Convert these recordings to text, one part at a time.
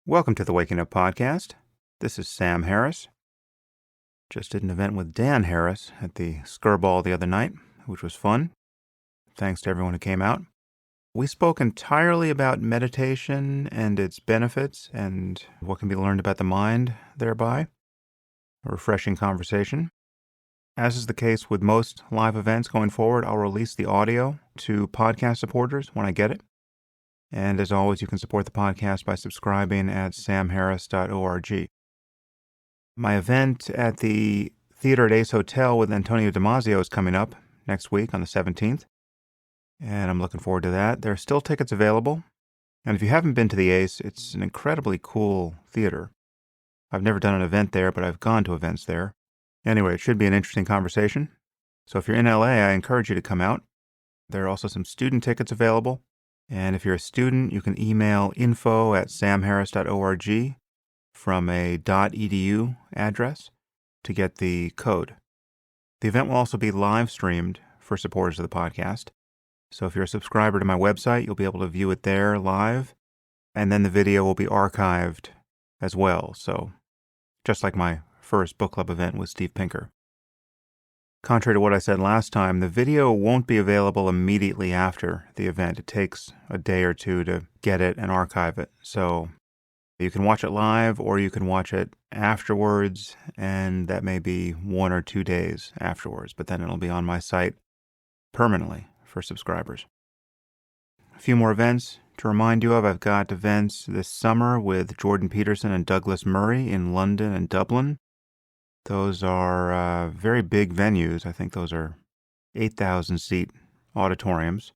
Welcome to the Waking Up Podcast. This is Sam Harris. Just did an event with Dan Harris at the Skirball the other night, which was fun. Thanks to everyone who came out. We spoke entirely about meditation and its benefits and what can be learned about the mind thereby. A refreshing conversation. As is the case with most live events going forward, I'll release the audio to podcast supporters when I get it. And as always, you can support the podcast by subscribing at samharris.org. My event at the Theater at Ace Hotel with Antonio Damasio is coming up next week on the 17th, and I'm looking forward to that. There are still tickets available, and if you haven't been to the Ace, it's an incredibly cool theater. I've never done an event there, but I've gone to events there. Anyway, it should be an interesting conversation. So if you're in LA, I encourage you to come out. There are also some student tickets available. And if you're a student, you can email info@samharris.org from a .edu address to get the code. The event will also be live streamed for supporters of the podcast. So if you're a subscriber to my website, you'll be able to view it there live. And then the video will be archived as well. So just like my first book club event with Steve Pinker. Contrary to what I said last time, the video won't be available immediately after the event. It takes a day or two to get it and archive it. So you can watch it live or you can watch it afterwards, and that may be 1 or 2 days afterwards, but then it'll be on my site permanently for subscribers. A few more events to remind you of. I've got events this summer with Jordan Peterson and Douglas Murray in London and Dublin. Those are very big venues. I think those are 8,000-seat auditoriums.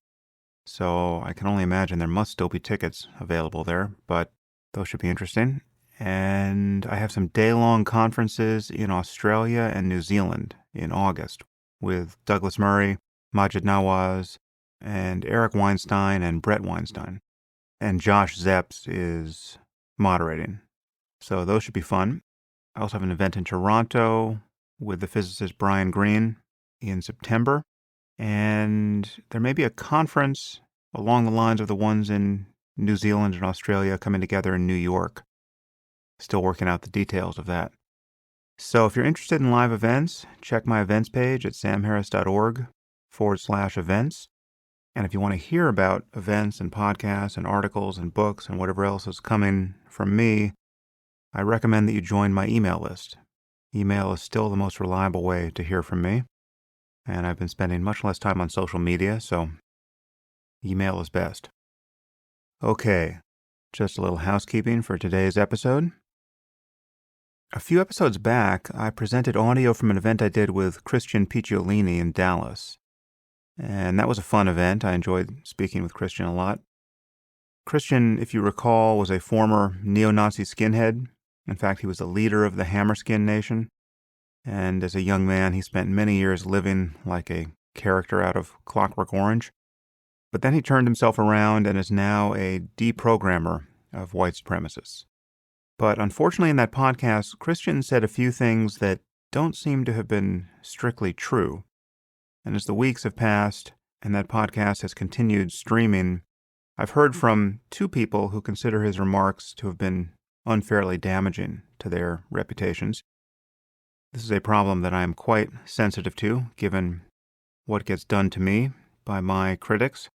So I can only imagine there must still be tickets available there, but those should be interesting. And I have some day-long conferences in Australia and New Zealand in August with Douglas Murray, Maajid Nawaz, and Eric Weinstein and Brett Weinstein. And Josh Zepps is moderating. So those should be fun. I also have an event in Toronto with the physicist Brian Greene in September. And there may be a conference along the lines of the ones in New Zealand and Australia coming together in New York. Still working out the details of that. So if you're interested in live events, check my events page at samharris.org/events. And if you want to hear about events and podcasts and articles and books and whatever else is coming from me, I recommend that you join my email list. Email is still the most reliable way to hear from me, and I've been spending much less time on social media, so email is best. Okay, just a little housekeeping for today's episode. A few episodes back, I presented audio from an event I did with Christian Picciolini in Dallas, and that was a fun event. I enjoyed speaking with Christian a lot. Christian, if you recall, was a former neo-Nazi skinhead. In fact, he was the leader of the Hammerskin Nation, and as a young man, he spent many years living like a character out of Clockwork Orange. But then he turned himself around and is now a deprogrammer of white supremacists. But unfortunately in that podcast, Christian said a few things that don't seem to have been strictly true. And as the weeks have passed and that podcast has continued streaming, I've heard from 2 people who consider his remarks to have been unfairly damaging to their reputations. This is a problem that I am quite sensitive to, given what gets done to me by my critics.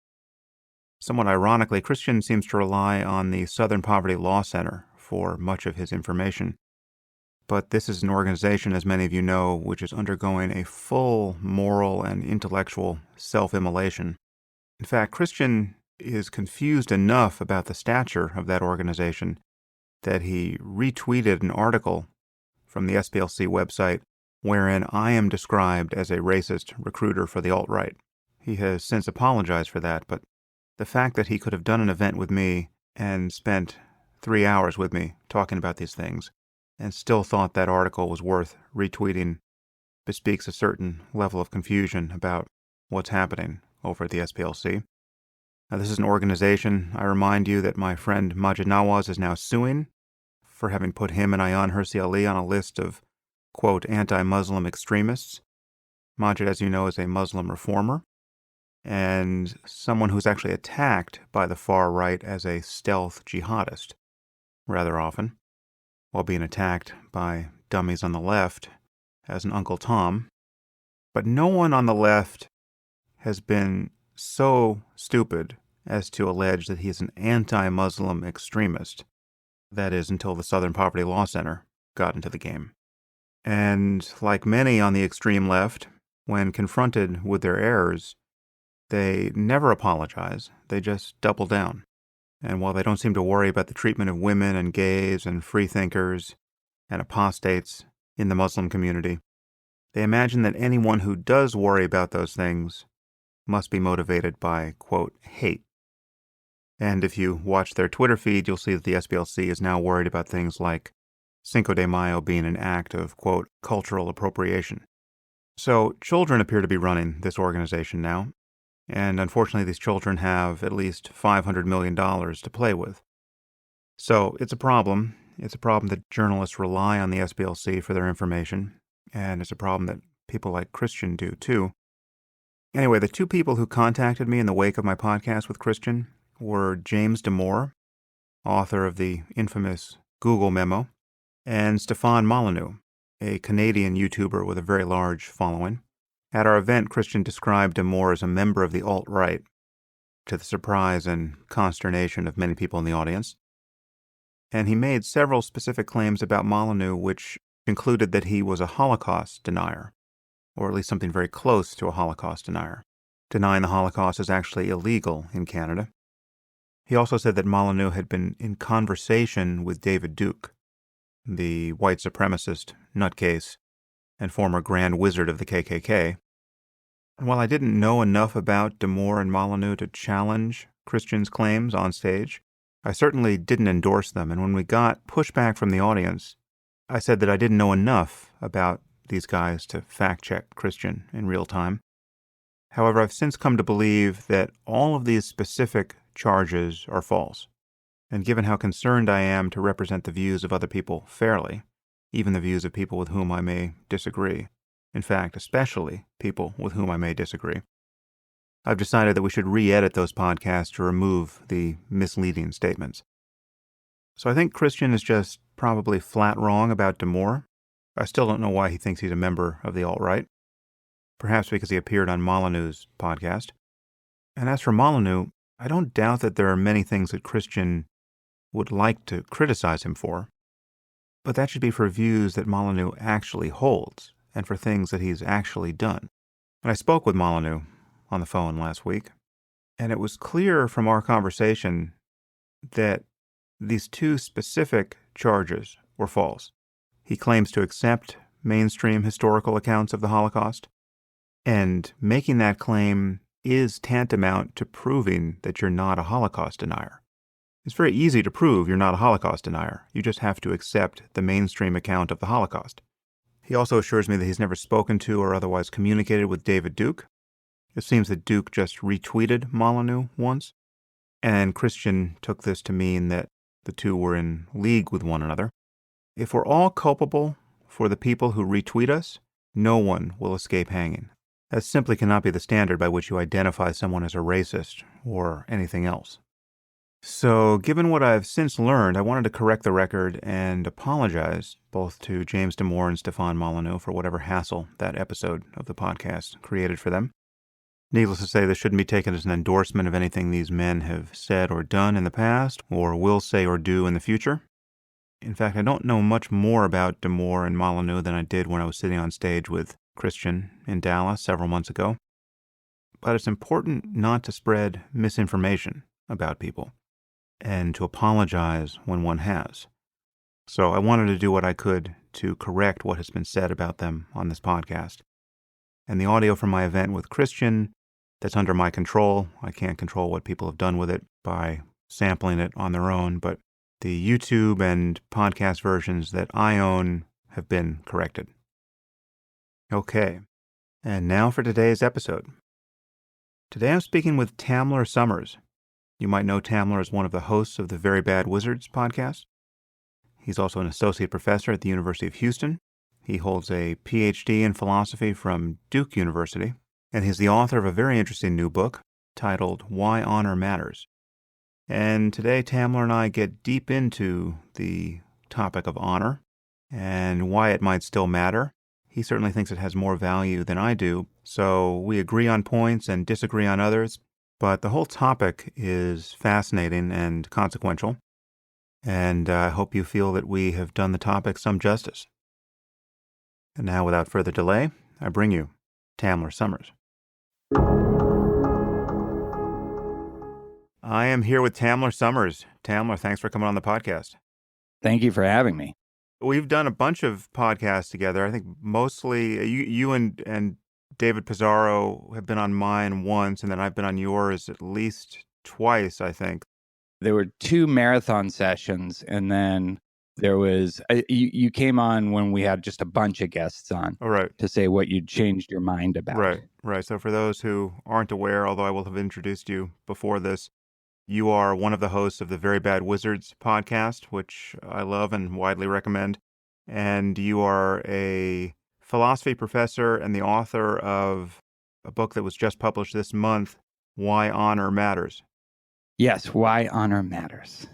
Somewhat ironically, Christian seems to rely on the Southern Poverty Law Center for much of his information. But this is an organization, as many of you know, which is undergoing a full moral and intellectual self-immolation. In fact, Christian is confused enough about the stature of that organization that he retweeted an article from the SPLC website wherein I am described as a racist recruiter for the alt-right. He has since apologized for that, but the fact that he could have done an event with me and spent 3 hours with me talking about these things and still thought that article was worth retweeting bespeaks a certain level of confusion about what's happening over at the SPLC. Now, this is an organization, I remind you, that my friend Maajid Nawaz is now suing for having put him and Ayaan Hirsi Ali on a list of, quote, anti-Muslim extremists. Maajid, as you know, is a Muslim reformer and someone who's actually attacked by the far right as a stealth jihadist. rather often, while being attacked by dummies on the left as an Uncle Tom. But no one on the left has been so stupid as to allege that he's an anti-Muslim extremist. That is, until the Southern Poverty Law Center got into the game. And like many on the extreme left, when confronted with their errors, they never apologize. They just double down. And while they don't seem to worry about the treatment of women and gays and freethinkers and apostates in the Muslim community, they imagine that anyone who does worry about those things must be motivated by, quote, hate. And if you watch their Twitter feed, you'll see that the SPLC is now worried about things like Cinco de Mayo being an act of, quote, cultural appropriation. So children appear to be running this organization now, and unfortunately these children have at least $500 million to play with. So it's a problem. It's a problem that journalists rely on the SPLC for their information, and it's a problem that people like Christian do too. Anyway, the two people who contacted me in the wake of my podcast with Christian were James Damore, author of the infamous Google memo, and Stefan Molyneux, a Canadian YouTuber with a very large following. At our event, Christian described Damore as a member of the alt-right, to the surprise and consternation of many people in the audience. And he made several specific claims about Molyneux, which concluded that he was a Holocaust denier, or at least something very close to a Holocaust denier. Denying the Holocaust is actually illegal in Canada. He also said that Molyneux had been in conversation with David Duke, the white supremacist nutcase and former Grand Wizard of the KKK. And while I didn't know enough about Damore and Molyneux to challenge Christian's claims on stage, I certainly didn't endorse them, and when we got pushback from the audience, I said that I didn't know enough about these guys to fact-check Christian in real time. However, I've since come to believe that all of these specific charges are false. And given how concerned I am to represent the views of other people fairly, even the views of people with whom I may disagree, in fact, especially people with whom I may disagree, I've decided that we should re-edit those podcasts to remove the misleading statements. So I think Christian is just probably flat wrong about Damore. I still don't know why he thinks he's a member of the alt-right. Perhaps because he appeared on Molyneux's podcast. And as for Molyneux, I don't doubt that there are many things that Christian would like to criticize him for, but that should be for views that Molyneux actually holds and for things that he's actually done. And I spoke with Molyneux on the phone last week, and it was clear from our conversation that these two specific charges were false. He claims to accept mainstream historical accounts of the Holocaust, and making that claim is tantamount to proving that you're not a Holocaust denier. It's very easy to prove you're not a Holocaust denier. You just have to accept the mainstream account of the Holocaust. He also assures me that he's never spoken to or otherwise communicated with David Duke. It seems that Duke just retweeted Molyneux once, and Christian took this to mean that the two were in league with one another. If we're all culpable for the people who retweet us, no one will escape hanging. That simply cannot be the standard by which you identify someone as a racist or anything else. So, given what I've since learned, I wanted to correct the record and apologize both to James Damore and Stefan Molyneux for whatever hassle that episode of the podcast created for them. Needless to say, this shouldn't be taken as an endorsement of anything these men have said or done in the past, or will say or do in the future. In fact, I don't know much more about Damore and Molyneux than I did when I was sitting on stage with Christian in Dallas several months ago. But it's important not to spread misinformation about people, and to apologize when one has. So I wanted to do what I could to correct what has been said about them on this podcast. And the audio from my event with Christian, that's under my control. I can't control what people have done with it by sampling it on their own, but the YouTube and podcast versions that I own have been corrected. Okay, and now for today's episode. Today I'm speaking with Tamler Sommers. You might know Tamler as one of the hosts of the Very Bad Wizards podcast. He's also an associate professor at the University of Houston. He holds a PhD in philosophy from Duke University, and he's the author of a very interesting new book titled Why Honor Matters. And today, Tamler and I get deep into the topic of honor and why it might still matter. He certainly thinks it has more value than I do, so we agree on points and disagree on others. But the whole topic is fascinating and consequential, and I hope you feel that we have done the topic some justice. And now, without further delay, I bring you Tamler Sommers. I am here with Tamler Sommers. Tamler, thanks for coming on the podcast. Thank you for having me. We've done a bunch of podcasts together. I think mostly you and David Pizarro have been on mine once, and then I've been on yours at least twice, I think. There were 2 marathon sessions, and then there was you came on when we had just a bunch of guests on All right. to say what you'd changed your mind about. Right. So for those who aren't aware, although I will have introduced you before this, you are one of the hosts of the Very Bad Wizards podcast, which I love and widely recommend. And you are a philosophy professor and the author of a book that was just published this month, Why Honor Matters. Yes, why honor matters.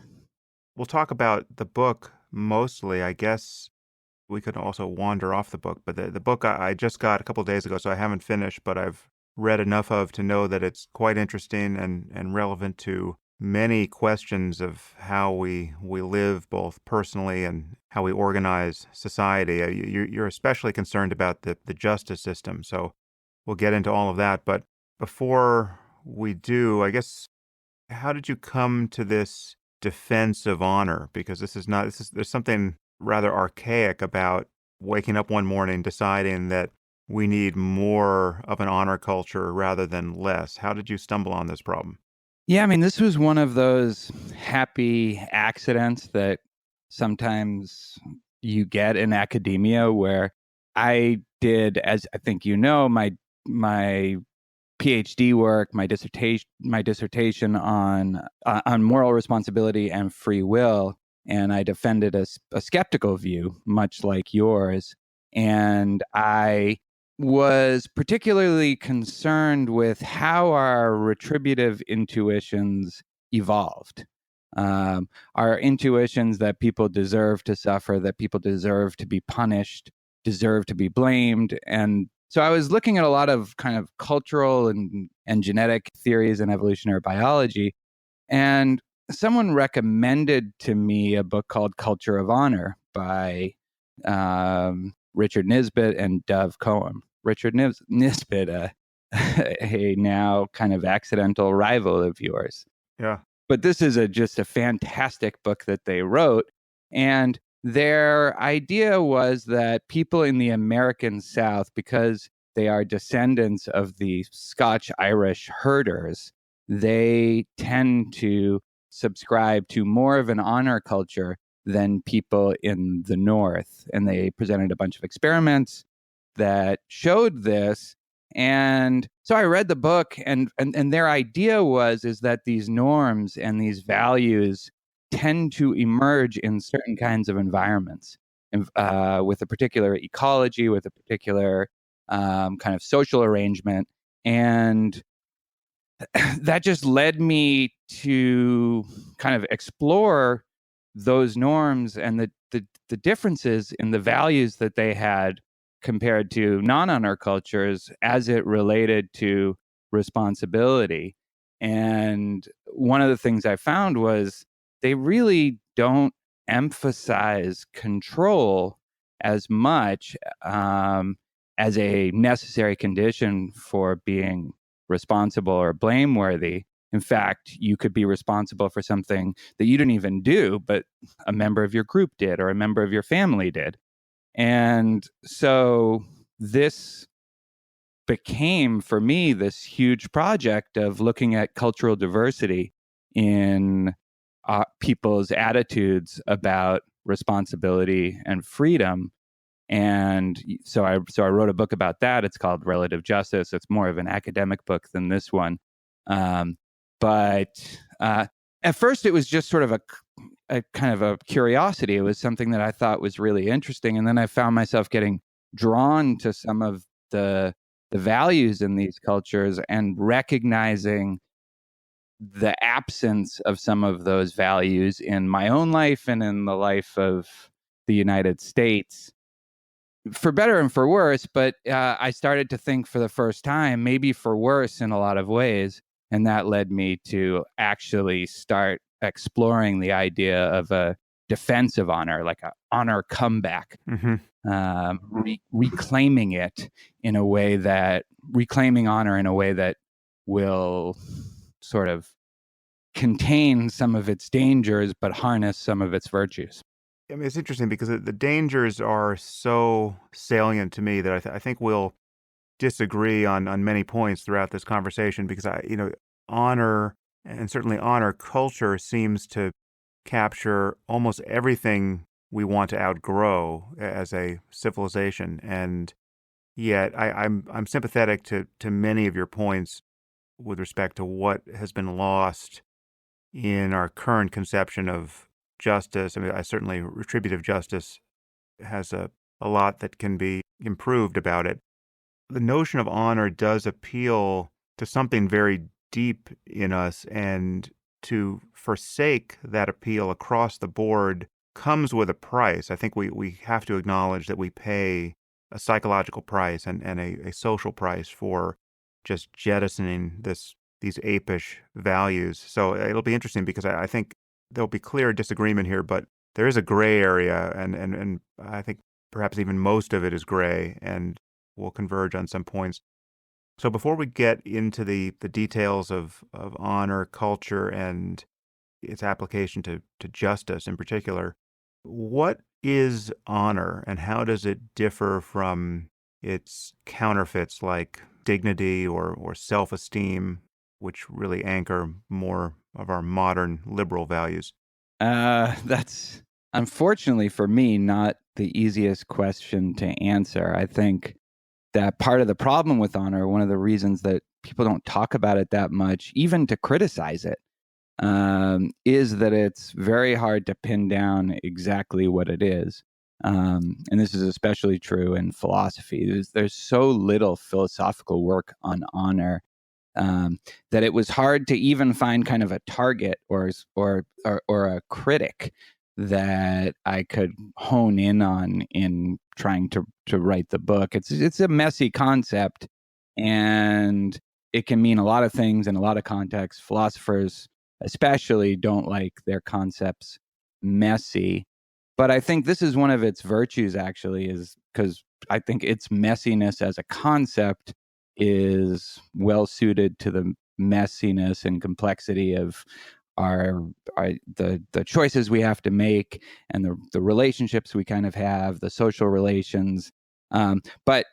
We'll talk about the book mostly. I guess we could also wander off the book, but the book I just got a couple days ago, so I haven't finished, but I've read enough of to know that it's quite interesting and relevant to many questions of how we live both personally and how we organize society. You're especially concerned about the justice system, so we'll get into all of that. But before we do, I guess, how did you come to this defense of honor? Because there's something rather archaic about waking up one morning deciding that we need more of an honor culture rather than less. How did you stumble on this problem? Yeah, I mean, this was one of those happy accidents that sometimes you get in academia, where I did, as I think you know, my PhD work, my dissertation on moral responsibility and free will, and I defended a skeptical view, much like yours. And I was particularly concerned with how our retributive intuitions evolved. Our intuitions that people deserve to suffer, that people deserve to be punished, deserve to be blamed, and so I was looking at a lot of kind of cultural and genetic theories in evolutionary biology, and someone recommended to me a book called Culture of Honor by Richard Nisbett and Dov Cohen. Richard Nisbett, a now kind of accidental rival of yours. Yeah. But this is just a fantastic book that they wrote. And their idea was that people in the American South, because they are descendants of the Scotch-Irish herders, they tend to subscribe to more of an honor culture than people in the North. And they presented a bunch of experiments that showed this. And so I read the book, and their idea is that these norms and these values tend to emerge in certain kinds of environments, with a particular ecology, with a particular kind of social arrangement. And that just led me to kind of explore those norms and the differences in the values that they had compared to non-honor cultures as it related to responsibility. And one of the things I found was they really don't emphasize control as much as a necessary condition for being responsible or blameworthy. In fact, you could be responsible for something that you didn't even do, but a member of your group did or a member of your family did. And so this became, for me, this huge project of looking at cultural diversity in people's attitudes about responsibility and freedom. And so I wrote a book about that. It's called Relative Justice. It's more of an academic book than this one. But at first, it was just sort of a kind of a curiosity. It was something that I thought was really interesting. And then I found myself getting drawn to some of the values in these cultures and recognizing the absence of some of those values in my own life and in the life of the United States, for better and for worse. But I started to think for the first time, maybe for worse in a lot of ways. And that led me to actually start exploring the idea of a defensive honor, like an honor comeback, Mm-hmm. reclaiming it in a way that, reclaiming honor in a way that will sort of contain some of its dangers, but harness some of its virtues. I mean, it's interesting because the dangers are so salient to me that I think we'll disagree on many points throughout this conversation because honor and certainly honor culture seems to capture almost everything we want to outgrow as a civilization. And yet I'm sympathetic to many of your points with respect to what has been lost in our current conception of justice. I mean, I certainly retributive justice has a lot that can be improved about it. The notion of honor does appeal to something very deep in us, and to forsake that appeal across the board comes with a price. I think we have to acknowledge that we pay a psychological price and a social price for just jettisoning these apish values. So it'll be interesting because I think there'll be clear disagreement here, but there is a gray area, and I think perhaps even most of it is gray, and we'll converge on some points. So before we get into the details of honor culture and its application to justice in particular, what is honor and how does it differ from its counterfeits like dignity or self-esteem, which really anchor more of our modern liberal values? That's unfortunately for me not the easiest question to answer. I think that part of the problem with honor, one of the reasons that people don't talk about it that much, even to criticize it, is that it's very hard to pin down exactly what it is. And this is especially true in philosophy. There's so little philosophical work on honor, that it was hard to even find kind of a target or a critic that I could hone in on in trying to write the book. It's a messy concept, and it can mean a lot of things in a lot of contexts. Philosophers especially don't like their concepts messy, but I think this is one of its virtues, actually, is because I think its messiness as a concept is well suited to the messiness and complexity of our, the choices we have to make, and the relationships we kind of have, the social relations. But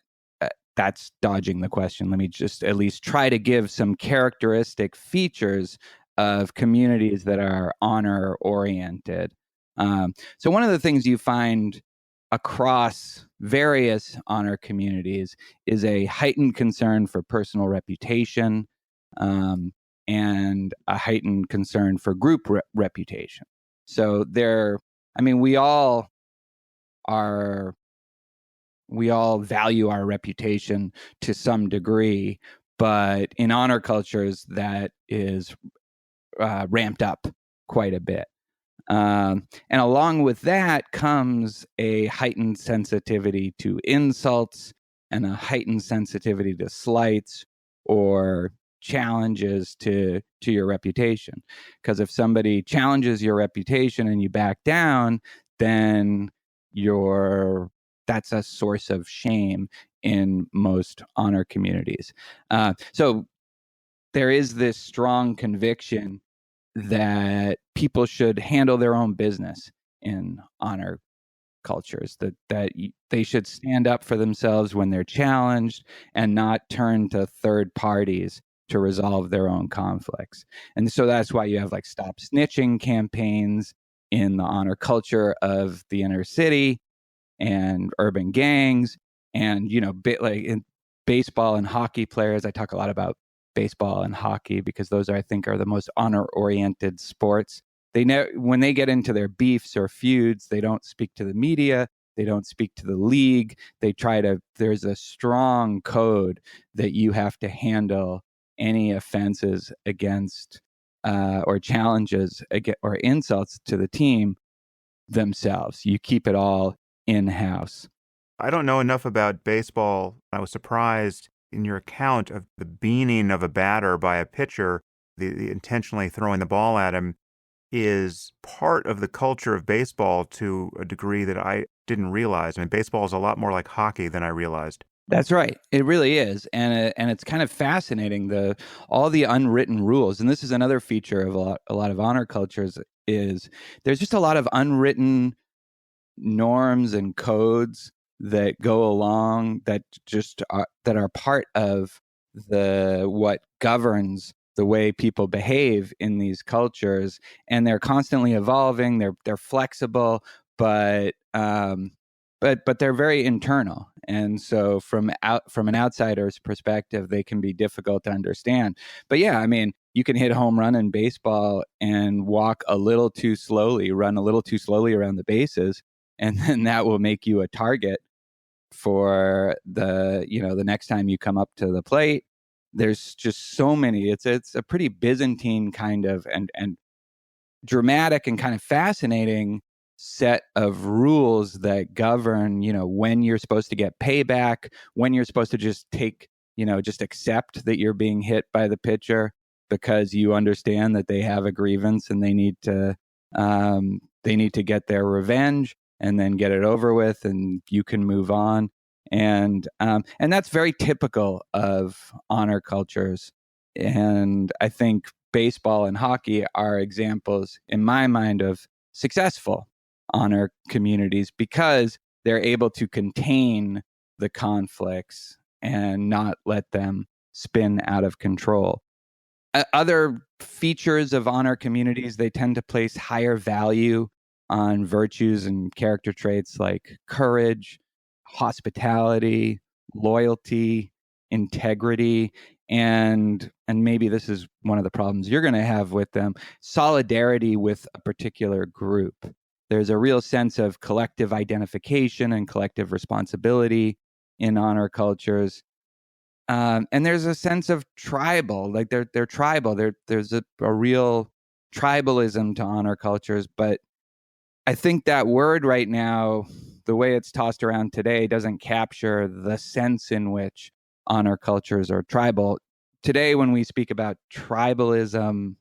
that's dodging the question. Let me just at least try to give some characteristic features of communities that are honor oriented. So one of the things you find across various honor communities is a heightened concern for personal reputation, um, and a heightened concern for group reputation. So I mean, are we all value our reputation to some degree, but in honor cultures that is ramped up quite a bit. And along with that comes a heightened sensitivity to insults and a heightened sensitivity to slights or challenges to your reputation. Because if somebody challenges your reputation and you back down, then that's a source of shame in most honor communities. So there is this strong conviction that people should handle their own business in honor cultures, that they should stand up for themselves when they're challenged and not turn to third parties to resolve their own conflicts. And so that's why you have like stop snitching campaigns in the honor culture of the inner city and urban gangs, and like in baseball and hockey players. I talk a lot about baseball and hockey because those I think are the most honor oriented sports. When they get into their beefs or feuds, they don't speak to the media, they don't speak to the league. There's a strong code that you have to handle any offenses against or challenges or insults to the team themselves. You keep it all in-house. I don't know enough about baseball. I was surprised in your account of the beaning of a batter by a pitcher, the intentionally throwing the ball at him, is part of the culture of baseball to a degree that I didn't realize. I mean, baseball is a lot more like hockey than I realized. That's right. It really is, and it's kind of fascinating, all the unwritten rules. And this is another feature of a lot of honor cultures, is there's just a lot of unwritten norms and codes that go along, that just that are part of what governs the way people behave in these cultures, and they're constantly evolving. They're flexible, but they're very internal, and so from an outsider's perspective, they can be difficult to understand. But yeah, I mean, you can hit a home run in baseball and walk a little too slowly, run a little too slowly around the bases, and then that will make you a target for the next time you come up to the plate. There's just so many. It's a pretty Byzantine kind of and dramatic and kind of fascinating set of rules that govern, when you're supposed to get payback, when you're supposed to just just accept that you're being hit by the pitcher because you understand that they have a grievance and they need to get their revenge and then get it over with, and you can move on. And that's very typical of honor cultures. And I think baseball and hockey are examples, in my mind, of successful honor communities because they're able to contain the conflicts and not let them spin out of control. Other features of honor communities, they tend to place higher value on virtues and character traits like courage, hospitality, loyalty, integrity, and maybe this is one of the problems you're going to have with them, solidarity with a particular group. There's a real sense of collective identification and collective responsibility in honor cultures. And there's a sense of tribal, like they're tribal. There's a real tribalism to honor cultures. But I think that word right now, the way it's tossed around today, doesn't capture the sense in which honor cultures are tribal. Today, when we speak about tribalism,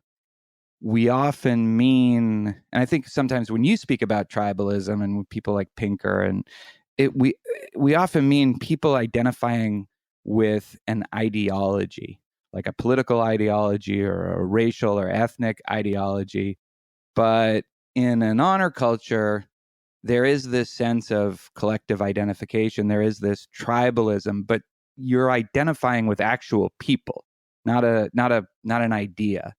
we often mean, and I think sometimes when you speak about tribalism and with people like Pinker, and we often mean people identifying with an ideology, like a political ideology or a racial or ethnic ideology. But in an honor culture, there is this sense of collective identification. There is this tribalism, but you're identifying with actual people, not an idea.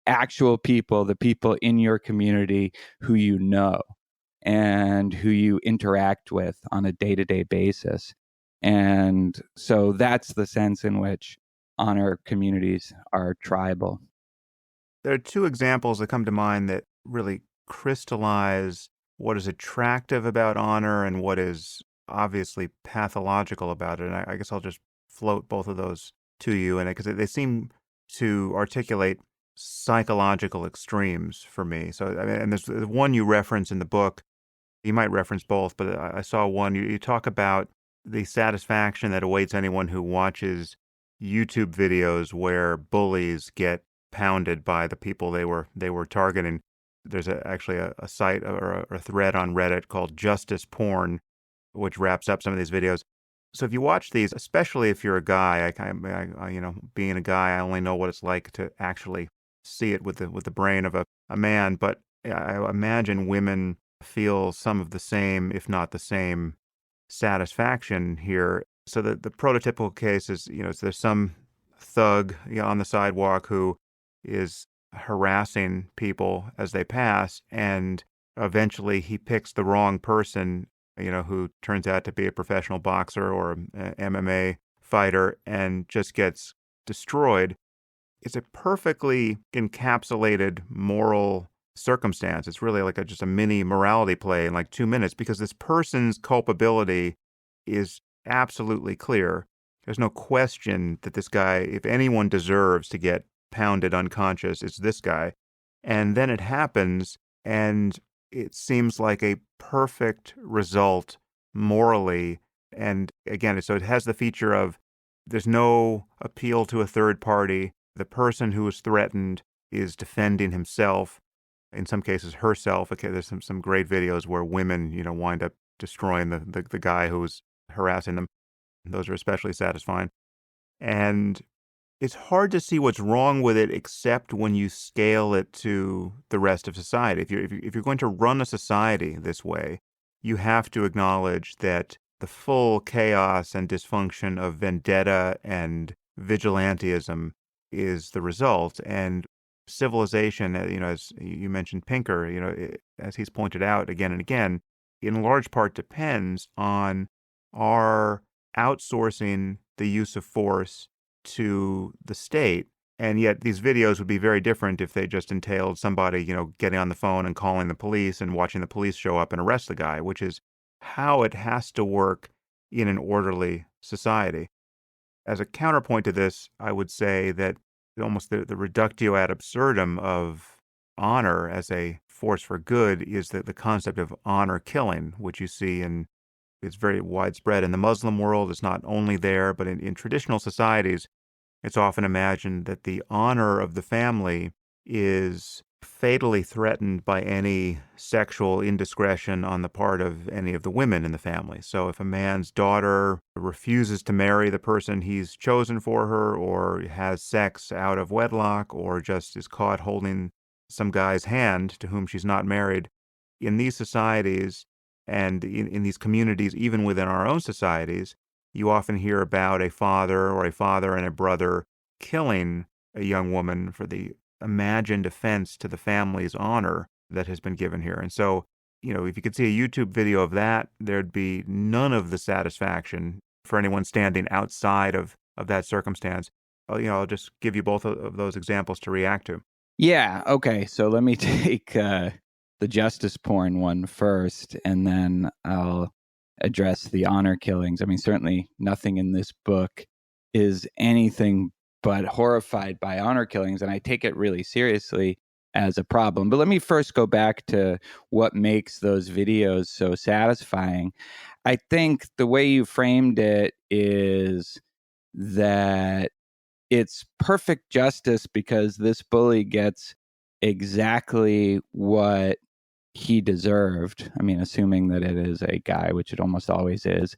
Actual people, the people in your community who you know and who you interact with on a day-to-day basis. And so that's the sense in which honor communities are tribal. There are two examples that come to mind that really crystallize what is attractive about honor and what is obviously pathological about it. And I guess I'll just float both of those to you, and because they seem to articulate psychological extremes for me. So, I mean, and there's one you reference in the book. You might reference both, but I saw one. You talk about the satisfaction that awaits anyone who watches YouTube videos where bullies get pounded by the people they were targeting. There's actually a site or a thread on Reddit called Justice Porn, which wraps up some of these videos. So if you watch these, especially if you're a guy, being a guy, I only know what it's like to actually see it with the brain of a man. But I imagine women feel some of the same, if not the same, satisfaction here. So the prototypical case is, there's some thug on the sidewalk who is harassing people as they pass, and eventually he picks the wrong person, who turns out to be a professional boxer or an MMA fighter and just gets destroyed. It's a perfectly encapsulated moral circumstance. It's really like just a mini morality play in like 2 minutes because this person's culpability is absolutely clear. There's no question that this guy, if anyone deserves to get pounded unconscious. It's this guy. And then it happens, and it seems like a perfect result morally. And again, so it has the feature of there's no appeal to a third party. The person who is threatened is defending himself, in some cases herself. Okay, there's some great videos where women, wind up destroying the guy who was harassing them. Those are especially satisfying. And it's hard to see what's wrong with it except when you scale it to the rest of society. If you're going to run a society this way, you have to acknowledge that the full chaos and dysfunction of vendetta and vigilantism is the result. And civilization, as you mentioned Pinker, as he's pointed out again and again, in large part depends on our outsourcing the use of force to the state. And yet these videos would be very different if they just entailed somebody, getting on the phone and calling the police and watching the police show up and arrest the guy, which is how it has to work in an orderly society. As a counterpoint to this, I would say that almost the reductio ad absurdum of honor as a force for good is the concept of honor killing, which you see it's very widespread in the Muslim world. It's not only there, but in traditional societies, it's often imagined that the honor of the family is fatally threatened by any sexual indiscretion on the part of any of the women in the family. So if a man's daughter refuses to marry the person he's chosen for her, or has sex out of wedlock, or just is caught holding some guy's hand to whom she's not married, in these societies and in these communities, even within our own societies, you often hear about a father or a father and a brother killing a young woman for the imagined offense to the family's honor that has been given here. And so, if you could see a YouTube video of that, there'd be none of the satisfaction for anyone standing outside of that circumstance. I'll just give you both of those examples to react to. Yeah. Okay. So let me take the justice porn one first, and then I'll address the honor killings. I mean, certainly nothing in this book is anything but horrified by honor killings, and I take it really seriously as a problem. But let me first go back to what makes those videos so satisfying. I think the way you framed it is that it's perfect justice because this bully gets exactly what he deserved. I mean, assuming that it is a guy, which it almost always is.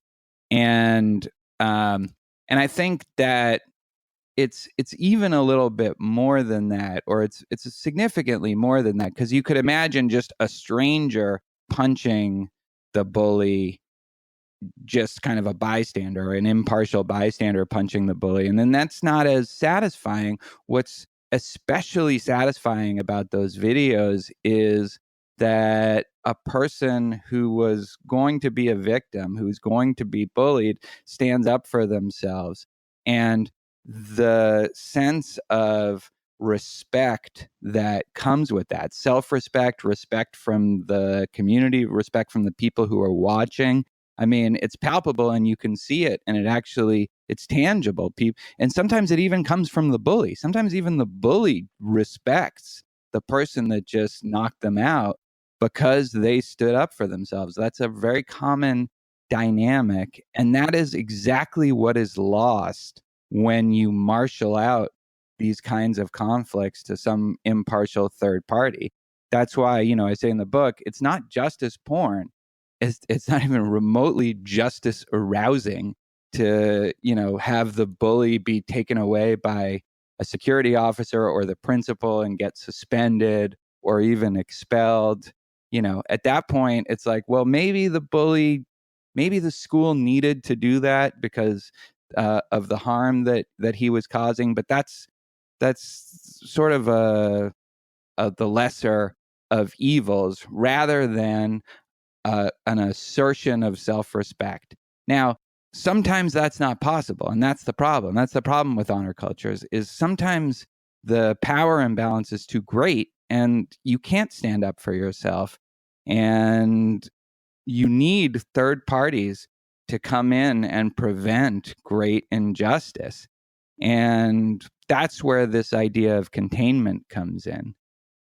And um and I think that it's even a little bit more than that, or it's significantly more than that, because you could imagine just a stranger punching the bully, just kind of a bystander, an impartial bystander punching the bully. And then that's not as satisfying. What's especially satisfying about those videos is that a person who was going to be a victim, who's going to be bullied, stands up for themselves. And the sense of respect that comes with that, self-respect, respect from the community, respect from the people who are watching, I mean, it's palpable and you can see it, and it's tangible. And sometimes it even comes from the bully. Sometimes even the bully respects the person that just knocked them out because they stood up for themselves. That's a very common dynamic. And that is exactly what is lost when you marshal out these kinds of conflicts to some impartial third party. That's why, I say in the book, it's not justice porn. It's not even remotely justice arousing to, have the bully be taken away by a security officer or the principal and get suspended or even expelled. At that point, it's like, well, maybe the school needed to do that because of the harm that he was causing, but that's sort of the lesser of evils rather than an assertion of self-respect. Now, sometimes that's not possible, and that's the problem. That's the problem with honor cultures, is sometimes the power imbalance is too great and you can't stand up for yourself. And you need third parties to come in and prevent great injustice. And that's where this idea of containment comes in.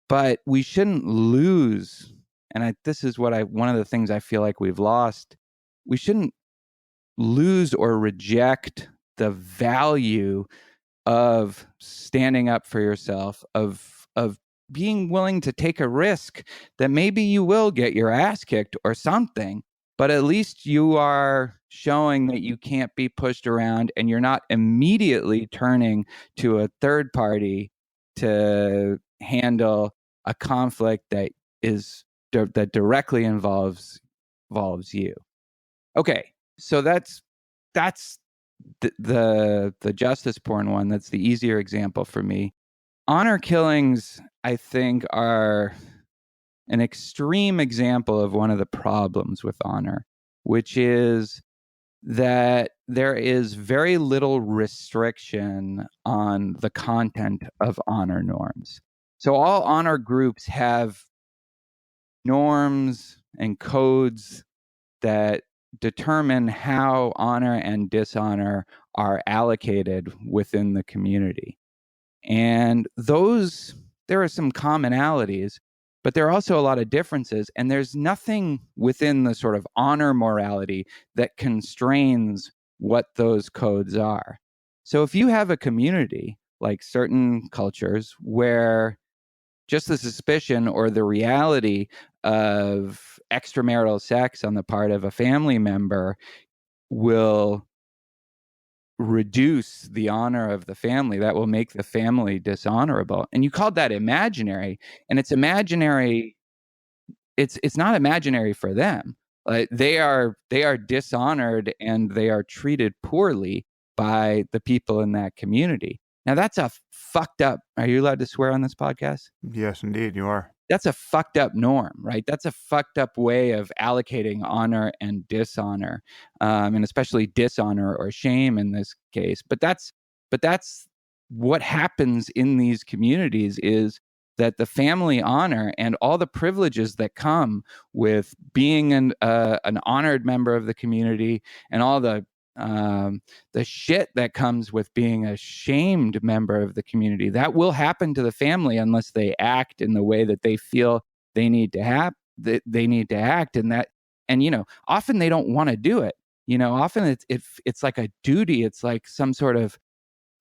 But we shouldn't lose, and this is one of the things I feel like we've lost. We shouldn't lose or reject the value of standing up for yourself, of being willing to take a risk that maybe you will get your ass kicked or something, but at least you are showing that you can't be pushed around, and you're not immediately turning to a third party to handle a conflict that directly involves you. Okay, so that's the justice porn one. That's the easier example for me. Honor killings, I think, are an extreme example of one of the problems with honor, which is that there is very little restriction on the content of honor norms. So all honor groups have norms and codes that determine how honor and dishonor are allocated within the community. And there are some commonalities, but there are also a lot of differences. And there's nothing within the sort of honor morality that constrains what those codes are. So if you have a community, like certain cultures, where just the suspicion or the reality of extramarital sex on the part of a family member will reduce the honor of the family, that will make the family dishonorable. And you called that imaginary, and it's imaginary. It's not imaginary for them. They are dishonored, and they are treated poorly by the people in that community. Now that's a fucked up. Are you allowed to swear on this podcast? Yes, indeed, you are. That's a fucked up norm, right? That's a fucked up way of allocating honor and dishonor, and especially dishonor or shame in this case. But that's what happens in these communities, is that the family honor and all the privileges that come with being an honored member of the community, and all the shit that comes with being a shamed member of the community, that will happen to the family unless they act in the way that they feel they need to they need to act. And often they don't want to do it. Often it's like a duty. It's like some sort of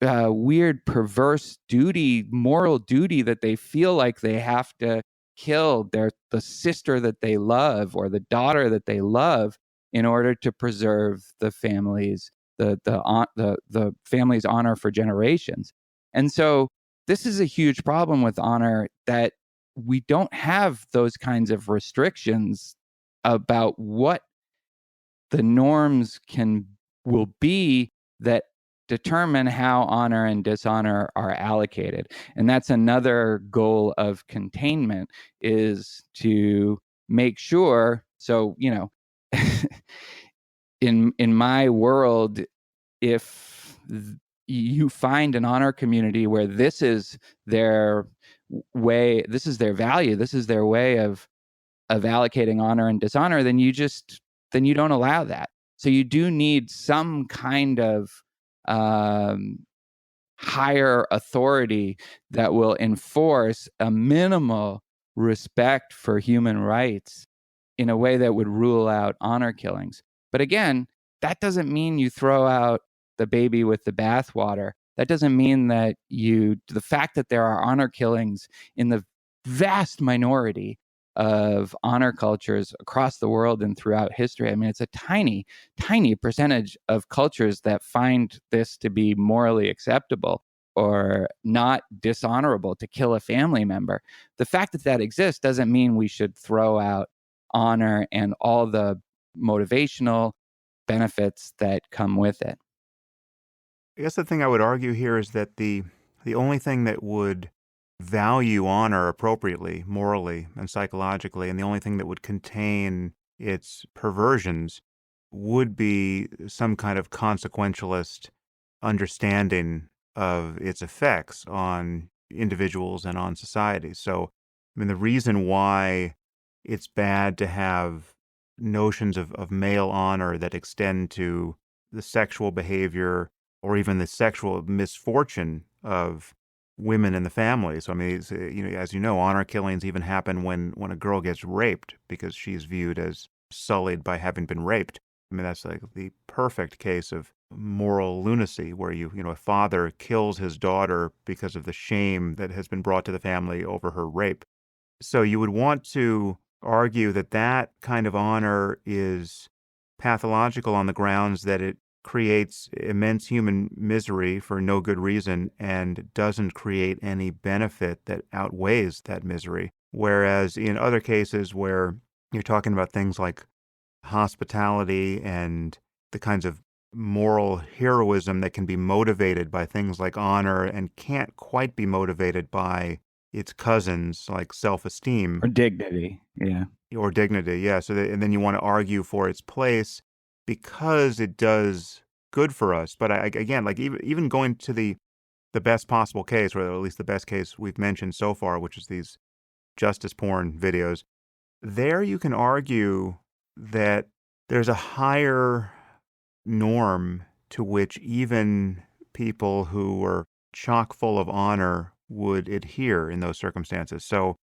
weird, perverse duty, moral duty, that they feel like they have to kill the sister that they love, or the daughter that they love, in order to preserve the family's honor for generations. And so this is a huge problem with honor, that we don't have those kinds of restrictions about what the norms will be that determine how honor and dishonor are allocated. And that's another goal of containment, is to make sure. So, in my world, if you find an honor community where this is their way, this is their value, this is their way of allocating honor and dishonor, then you don't allow that. So you do need some kind of higher authority that will enforce a minimal respect for human rights in a way that would rule out honor killings. But again, that doesn't mean you throw out the baby with the bathwater. That doesn't mean that the fact that there are honor killings in the vast minority of honor cultures across the world and throughout history. I mean, it's a tiny, tiny percentage of cultures that find this to be morally acceptable or not dishonorable to kill a family member. The fact that that exists doesn't mean we should throw out honor and all the motivational benefits that come with it. I guess the thing I would argue here is that the only thing that would value honor appropriately, morally and psychologically, and the only thing that would contain its perversions would be some kind of consequentialist understanding of its effects on individuals and on society. So, I mean, the reason why it's bad to have notions of male honor that extend to the sexual behavior or even the sexual misfortune of women in the family. So I mean, as you know, honor killings even happen when a girl gets raped because she's viewed as sullied by having been raped. I mean, that's like the perfect case of moral lunacy, where a father kills his daughter because of the shame that has been brought to the family over her rape. So you would want to argue that that kind of honor is pathological on the grounds that it creates immense human misery for no good reason and doesn't create any benefit that outweighs that misery. Whereas in other cases where you're talking about things like hospitality and the kinds of moral heroism that can be motivated by things like honor and can't quite be motivated by its cousins like self-esteem Or dignity. Yeah. or dignity. Yeah. And then you want to argue for its place because it does good for us. But again, like even going to the best possible case, or at least the best case we've mentioned so far, which is these justice porn videos, there you can argue that there's a higher norm to which even people who were chock full of honor would adhere in those circumstances. So,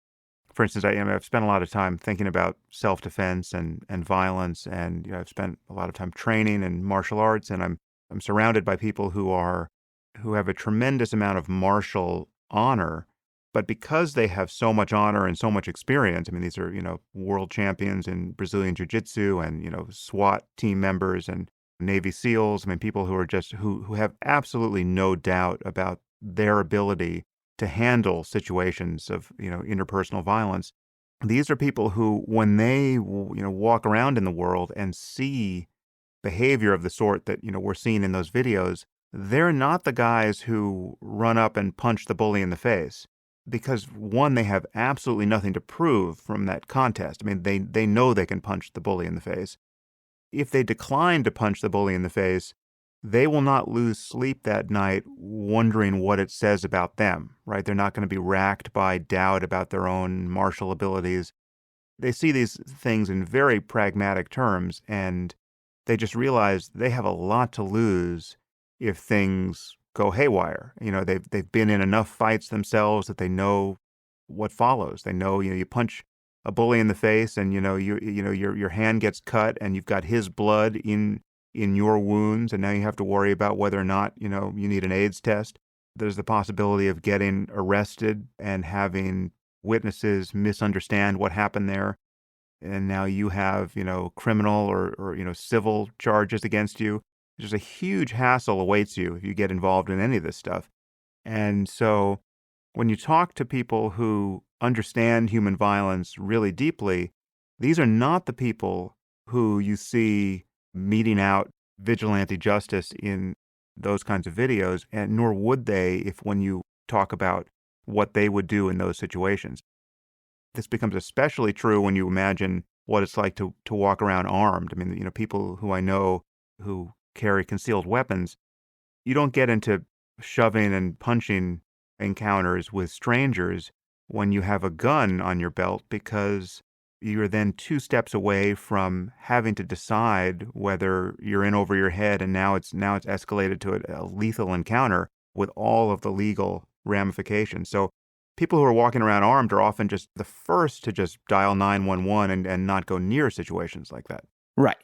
for instance, I've spent a lot of time thinking about self-defense and violence, and I've spent a lot of time training in martial arts, and I'm surrounded by people who have a tremendous amount of martial honor, but because they have so much honor and so much experience, I mean, these are, world champions in Brazilian Jiu-Jitsu and, SWAT team members and Navy SEALs. I mean, people who are just, who have absolutely no doubt about their ability to handle situations of, interpersonal violence. These are people who, when they, walk around in the world and see behavior of the sort that, we're seeing in those videos, they're not the guys who run up and punch the bully in the face. Because one, they have absolutely nothing to prove from that contest. I mean, they know they can punch the bully in the face. If they decline to punch the bully in the face, they will not lose sleep that night wondering what it says about them, right? They're not going to be racked by doubt about their own martial abilities. They see these things in very pragmatic terms, and they just realize they have a lot to lose if things go haywire. They've been in enough fights themselves that they know what follows. They know, you punch a bully in the face, and your hand gets cut, and you've got his blood in your wounds, and now you have to worry about whether or not you need an AIDS test. There's the possibility of getting arrested and having witnesses misunderstand what happened there, and now you have, criminal or civil charges against you. There's a huge hassle awaits you if you get involved in any of this stuff. And so when you talk to people who understand human violence really deeply, these are not the people who you see meting out vigilante justice in those kinds of videos, and nor would they if when you talk about what they would do in those situations. This becomes especially true when you imagine what it's like to walk around armed. I mean, people who I know who carry concealed weapons, you don't get into shoving and punching encounters with strangers when you have a gun on your belt, because you're then two steps away from having to decide whether you're in over your head, and now it's escalated to a lethal encounter with all of the legal ramifications. So people who are walking around armed are often just the first to just dial 911 and not go near situations like that. Right.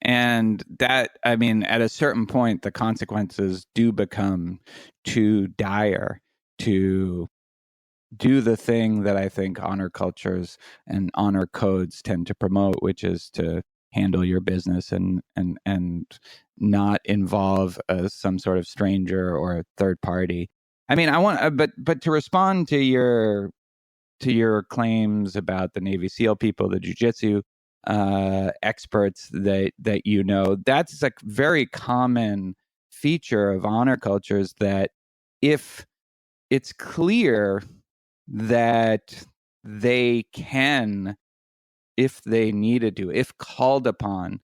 And that, I mean, at a certain point, the consequences do become too dire to do the thing that I think honor cultures and honor codes tend to promote, which is to handle your business and not involve some sort of stranger or a third party. I mean, I want, but to respond to your claims about the Navy SEAL people, the jujitsu experts that that's a very common feature of honor cultures, that if it's clear that they can, if they needed to, if called upon,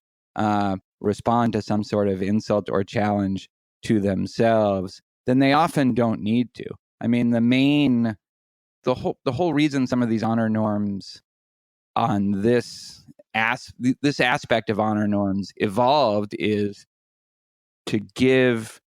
respond to some sort of insult or challenge to themselves, then they often don't need to. I mean, the whole reason some of these honor norms on this aspect of honor norms evolved is to give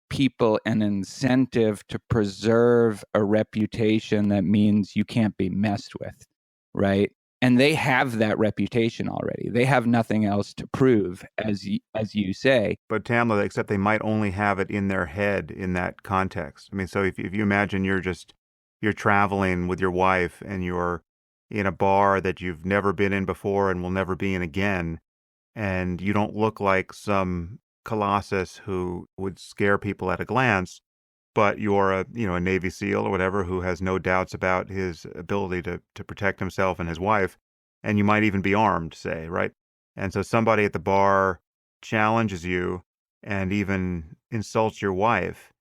people an incentive to preserve a reputation that means you can't be messed with, right? And they have that reputation already. They have nothing else to prove, as you say. But Tamla, except they might only have it in their head in that context. I mean, so if you imagine you're traveling with your wife and you're in a bar that you've never been in before and will never be in again, and you don't look like some colossus who would scare people at a glance, but you're a Navy SEAL or whatever who has no doubts about his ability to protect himself and his wife, and you might even be armed, say, right? And so somebody at the bar challenges you and even insults your wife,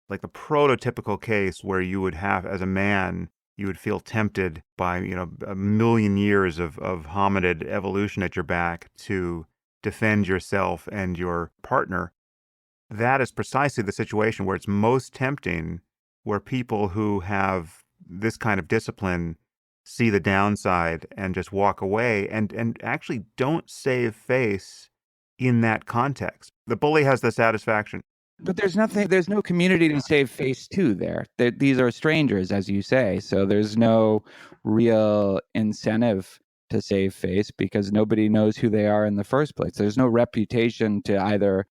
like the prototypical case where you would have, as a man, you would feel tempted by, a million years of hominid evolution at your back to defend yourself and your partner. That is precisely the situation where it's most tempting, where people who have this kind of discipline see the downside and just walk away and actually don't save face in that context. The bully has the satisfaction. But there's no community to save face to there. These are strangers, as you say. So there's no real incentive to save face because nobody knows who they are in the first place. There's no reputation to either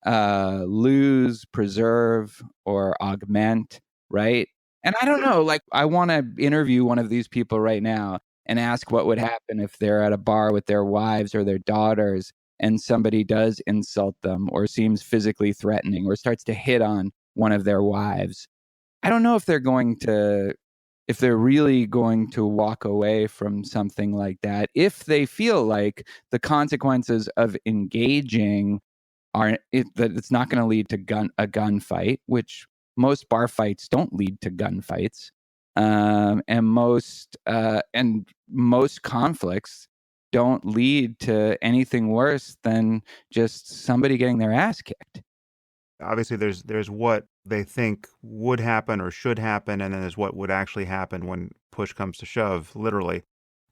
lose, preserve, or augment, right? And I don't know, like, I want to interview one of these people right now and ask what would happen if they're at a bar with their wives or their daughters and somebody does insult them or seems physically threatening or starts to hit on one of their wives. I don't know if they're really going to walk away from something like that if they feel like the consequences of engaging that it's not going to lead to a gunfight, which most bar fights don't lead to gunfights, and most conflicts don't lead to anything worse than just somebody getting their ass kicked. Obviously, there's what they think would happen or should happen, and then there's what would actually happen when push comes to shove, literally.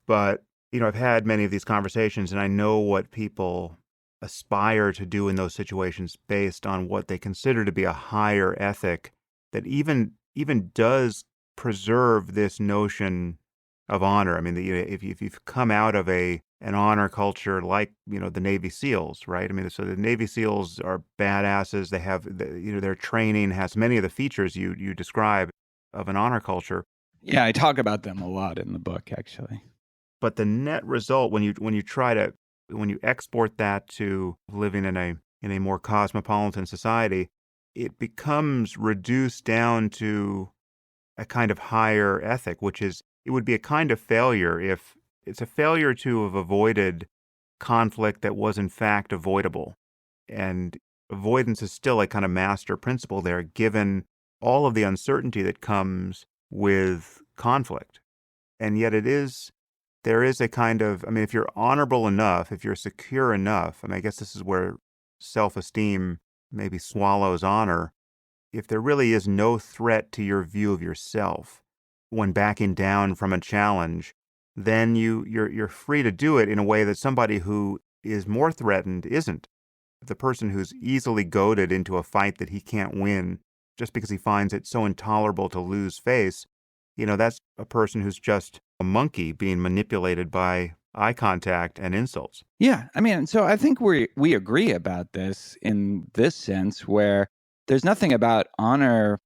But, I've had many of these conversations and I know what people aspire to do in those situations based on what they consider to be a higher ethic that even does preserve this notion of honor. I mean, if you've come out of an honor culture like, the Navy SEALs, right? I mean, so the Navy SEALs are badasses. They have, their training has many of the features you describe of an honor culture. Yeah, I talk about them a lot in the book, actually. But the net result, when you export that to living in a more cosmopolitan society, it becomes reduced down to a kind of higher ethic, which is, it would be a kind of failure if it's a failure to have avoided conflict that was in fact avoidable. And avoidance is still a kind of master principle there, given all of the uncertainty that comes with conflict. And yet there is a kind of, I mean, if you're honorable enough, if you're secure enough, I mean, I guess this is where self-esteem maybe swallows honor. If there really is no threat to your view of yourself when backing down from a challenge, then you're free to do it in a way that somebody who is more threatened isn't. The person who's easily goaded into a fight that he can't win just because he finds it so intolerable to lose face, that's a person who's just a monkey being manipulated by eye contact and insults. Yeah, I mean, so I think we agree about this in this sense where there's nothing about honor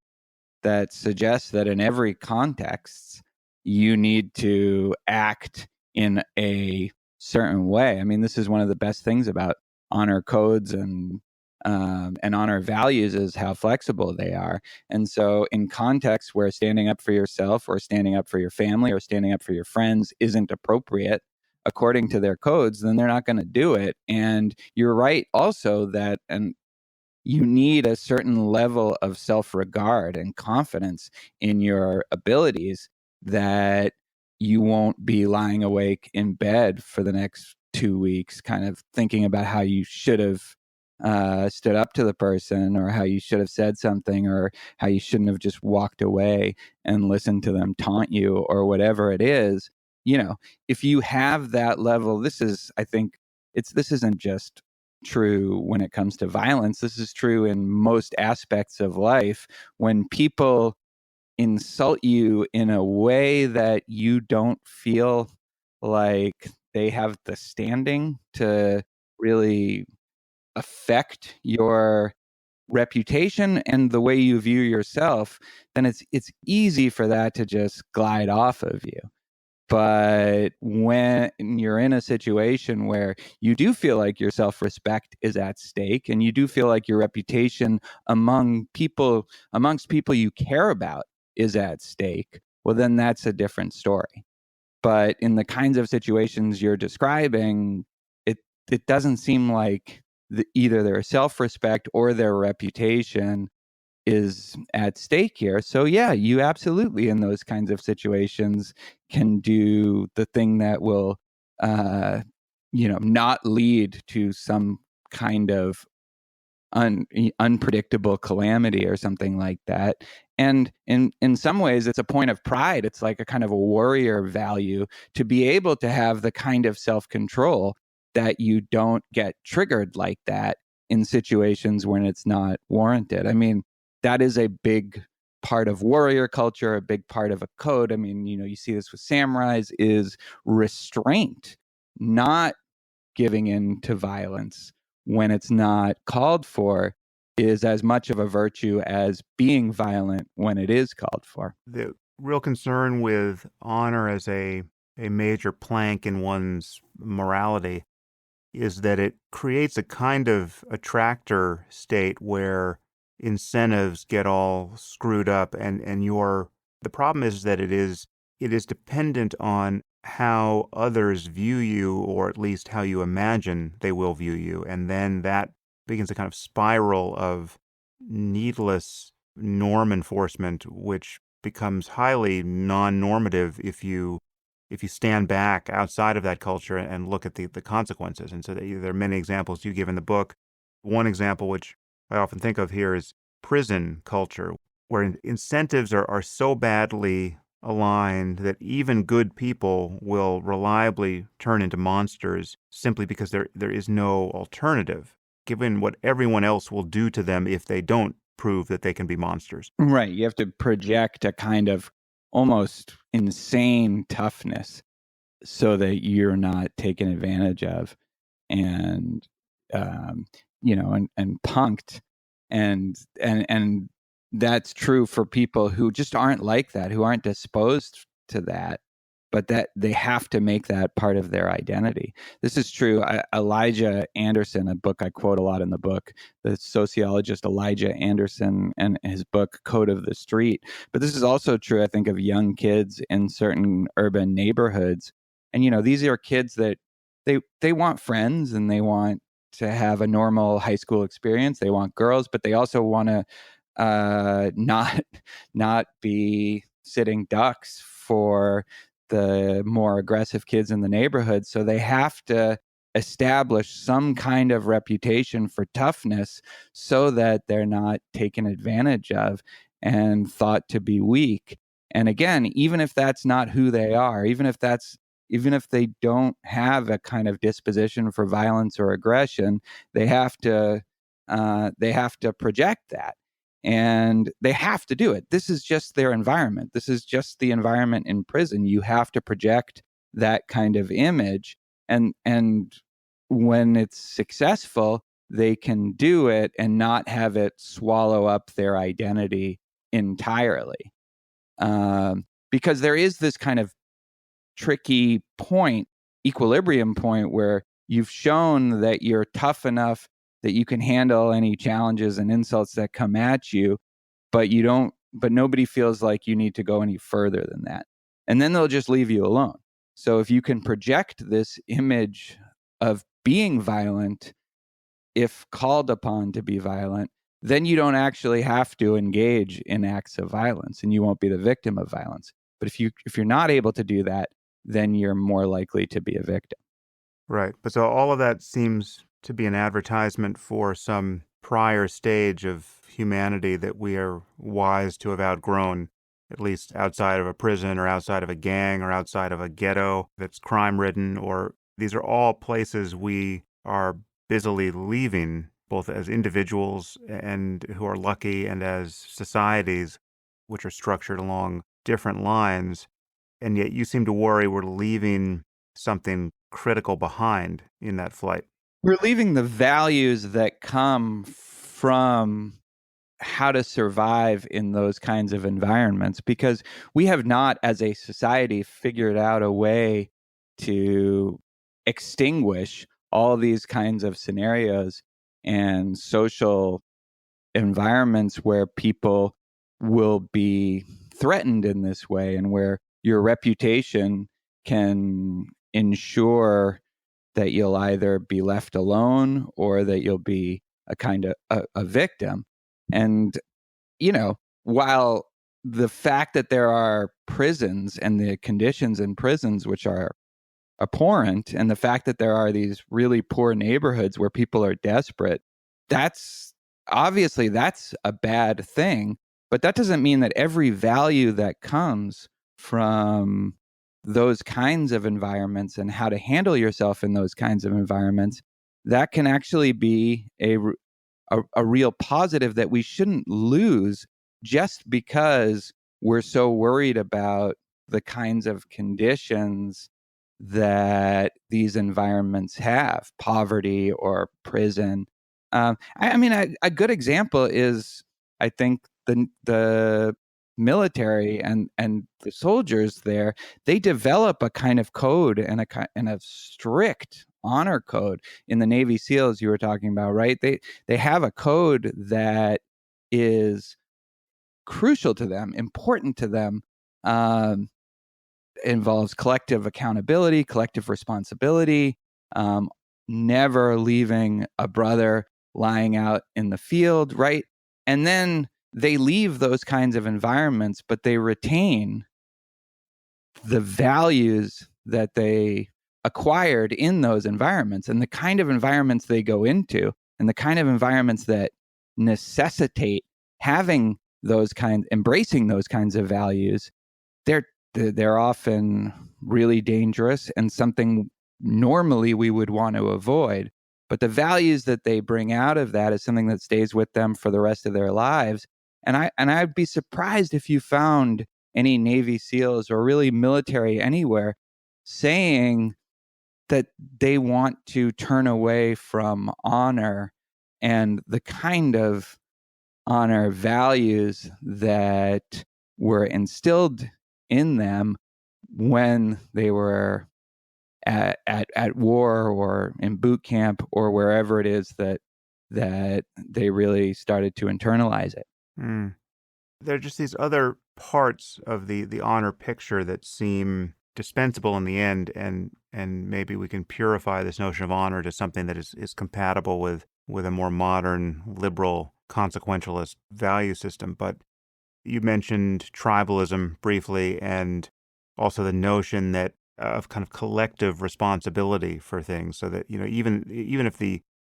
that suggests that in every context you need to act in a certain way. I mean, this is one of the best things about honor codes and honor values is how flexible they are. And so, in contexts where standing up for yourself or standing up for your family or standing up for your friends isn't appropriate according to their codes, then they're not going to do it. And you're right also that you need a certain level of self-regard and confidence in your abilities that you won't be lying awake in bed for the next 2 weeks kind of thinking about how you should have stood up to the person or how you should have said something or how you shouldn't have just walked away and listened to them taunt you or whatever it is. If you have that level, this is, I think, this isn't just true when it comes to violence. This is true in most aspects of life. When people insult you in a way that you don't feel like they have the standing to really affect your reputation and the way you view yourself, then it's easy for that to just glide off of you. But when you're in a situation where you do feel like your self-respect is at stake and you do feel like your reputation amongst people you care about is at stake, well, then that's a different story. But in the kinds of situations you're describing, it it doesn't seem like either their self-respect or their reputation is at stake here. So yeah, you absolutely in those kinds of situations can do the thing that will uh not lead to some kind of unpredictable calamity or something like that. And in some ways it's a point of pride. It's like a kind of a warrior value to be able to have the kind of self-control that you don't get triggered like that in situations when it's not warranted. I mean, that is a big part of warrior culture, a big part of a code. I mean, you see this with samurais, is restraint, not giving in to violence when it's not called for, is as much of a virtue as being violent when it is called for. The real concern with honor as a major plank in one's morality is that it creates a kind of attractor state where incentives get all screwed up, and the problem is that it is dependent on how others view you, or at least how you imagine they will view you, and then that begins a kind of spiral of needless norm enforcement, which becomes highly non-normative if you stand back outside of that culture and look at the consequences. And so there are many examples you give in the book. One example, which I often think of here, is prison culture, where incentives are so badly aligned that even good people will reliably turn into monsters simply because there is no alternative, given what everyone else will do to them if they don't prove that they can be monsters. Right. You have to project a kind of almost insane toughness so that you're not taken advantage of and um, and punked, and that's true for people who just aren't like that, who aren't disposed to that, but that they have to make that part of their identity. This is true. Elijah Anderson, a book I quote a lot in the book, the sociologist Elijah Anderson, and his book Code of the Street. But this is also true, I think, of young kids in certain urban neighborhoods. And these are kids that they want friends and they want to have a normal high school experience. They want girls, but they also want to not not be sitting ducks for the more aggressive kids in the neighborhood. So they have to establish some kind of reputation for toughness so that they're not taken advantage of and thought to be weak. And again, even if that's not who they are, even if they don't have a kind of disposition for violence or aggression, they have to project that, and they have to do it. This is just their environment. This is just the environment in prison. You have to project that kind of image, and when it's successful, they can do it and not have it swallow up their identity entirely. Because there is this kind of tricky point, equilibrium point, where you've shown that you're tough enough that you can handle any challenges and insults that come at you, but nobody feels like you need to go any further than that. And then they'll just leave you alone. So if you can project this image of being violent, if called upon to be violent, then you don't actually have to engage in acts of violence and you won't be the victim of violence. But if you're not able to do that, then you're more likely to be a victim. Right. But so all of that seems to be an advertisement for some prior stage of humanity that we are wise to have outgrown, at least outside of a prison or outside of a gang or outside of a ghetto that's crime ridden, or these are all places we are busily leaving, both as individuals and who are lucky and as societies, which are structured along different lines. And yet you seem to worry we're leaving something critical behind in that flight. We're leaving the values that come from how to survive in those kinds of environments, because we have not, as a society, figured out a way to extinguish all these kinds of scenarios and social environments where people will be threatened in this way, and where your reputation can ensure that you'll either be left alone or that you'll be a kind of a victim. And, while the fact that there are prisons and the conditions in prisons which are abhorrent, and the fact that there are these really poor neighborhoods where people are desperate, that's obviously that's a bad thing. But that doesn't mean that every value that comes from those kinds of environments and how to handle yourself in those kinds of environments, that can actually be a real positive that we shouldn't lose just because we're so worried about the kinds of conditions that these environments have, poverty or prison. I mean, a good example is, I think, the military and the soldiers there. They develop a kind of code and a strict honor code in the Navy SEALs you were talking about, right? They have a code that is crucial to them, important to them. Um, Involves collective accountability, collective responsibility, um, never leaving a brother lying out in the field, right? And then they leave those kinds of environments, but they retain the values that they acquired in those environments, and the kind of environments they go into, and the kind of environments that necessitate having embracing those kinds of values. They're often really dangerous and something normally we would want to avoid. But the values that they bring out of that is something that stays with them for the rest of their lives. And I'd be surprised if you found any Navy SEALs or really military anywhere saying that they want to turn away from honor and the kind of honor values that were instilled in them when they were at war or in boot camp or wherever it is that they really started to internalize it. Mm. There are just these other parts of the honor picture that seem dispensable in the end, and maybe we can purify this notion of honor to something that is compatible with a more modern, liberal, consequentialist value system. But you mentioned tribalism briefly, and also the notion that of kind of collective responsibility for things, so that even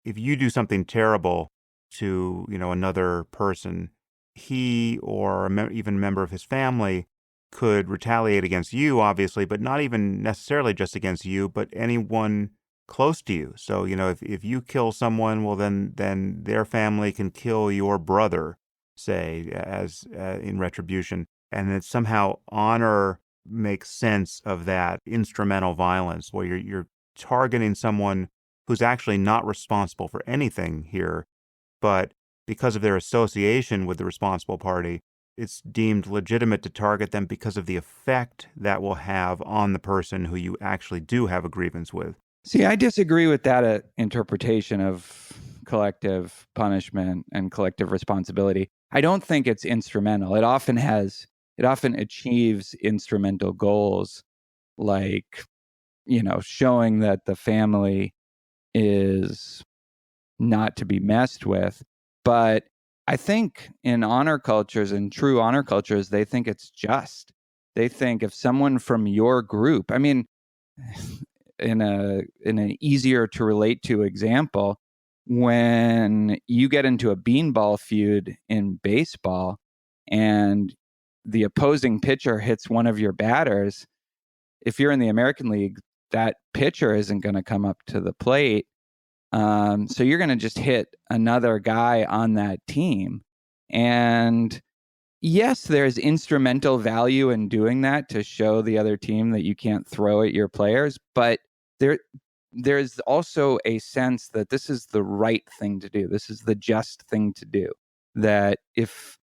if you do something terrible to another person, he or even a member of his family could retaliate against you, obviously, but not even necessarily just against you, but anyone close to you. So if you kill someone, well then their family can kill your brother, say, as in retribution, and that somehow honor makes sense of that instrumental violence, where you're targeting someone who's actually not responsible for anything here, but because of their association with the responsible party, it's deemed legitimate to target them because of the effect that will have on the person who you actually do have a grievance with. See, I disagree with that interpretation of collective punishment and collective responsibility. I don't think it's instrumental. It often achieves instrumental goals, like, showing that the family is not to be messed with. But I think in honor cultures and true honor cultures, they think it's just. They think if someone from your group, I mean, in an easier to relate to example, when you get into a beanball feud in baseball and the opposing pitcher hits one of your batters, if you're in the American League, that pitcher isn't going to come up to the plate So you're going to just hit another guy on that team. And yes, there's instrumental value in doing that to show the other team that you can't throw at your players, but there there's also a sense that this is the right thing to do. This is the just thing to do. That if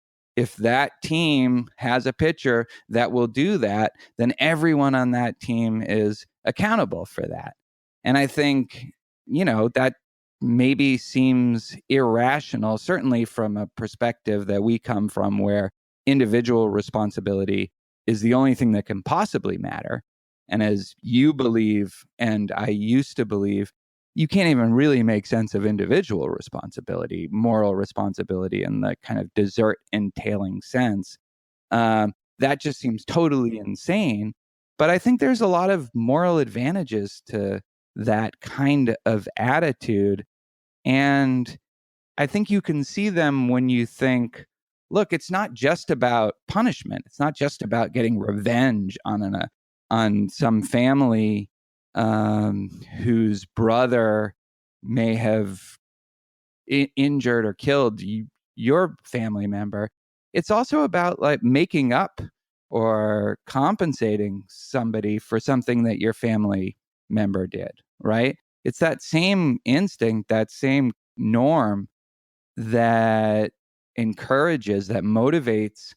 that team has a pitcher that will do that, then everyone on that team is accountable for that. And I think, that maybe seems irrational, certainly from a perspective that we come from where individual responsibility is the only thing that can possibly matter. And as you believe, and I used to believe, you can't even really make sense of individual responsibility, moral responsibility in the kind of desert entailing sense. That just seems totally insane. But I think there's a lot of moral advantages to that kind of attitude. And I think you can see them when you think, look, it's not just about punishment. It's not just about getting revenge on some family whose brother may have injured or killed your family member. It's also about like making up or compensating somebody for something that your family member did, right? It's that same instinct, that same norm that encourages, that motivates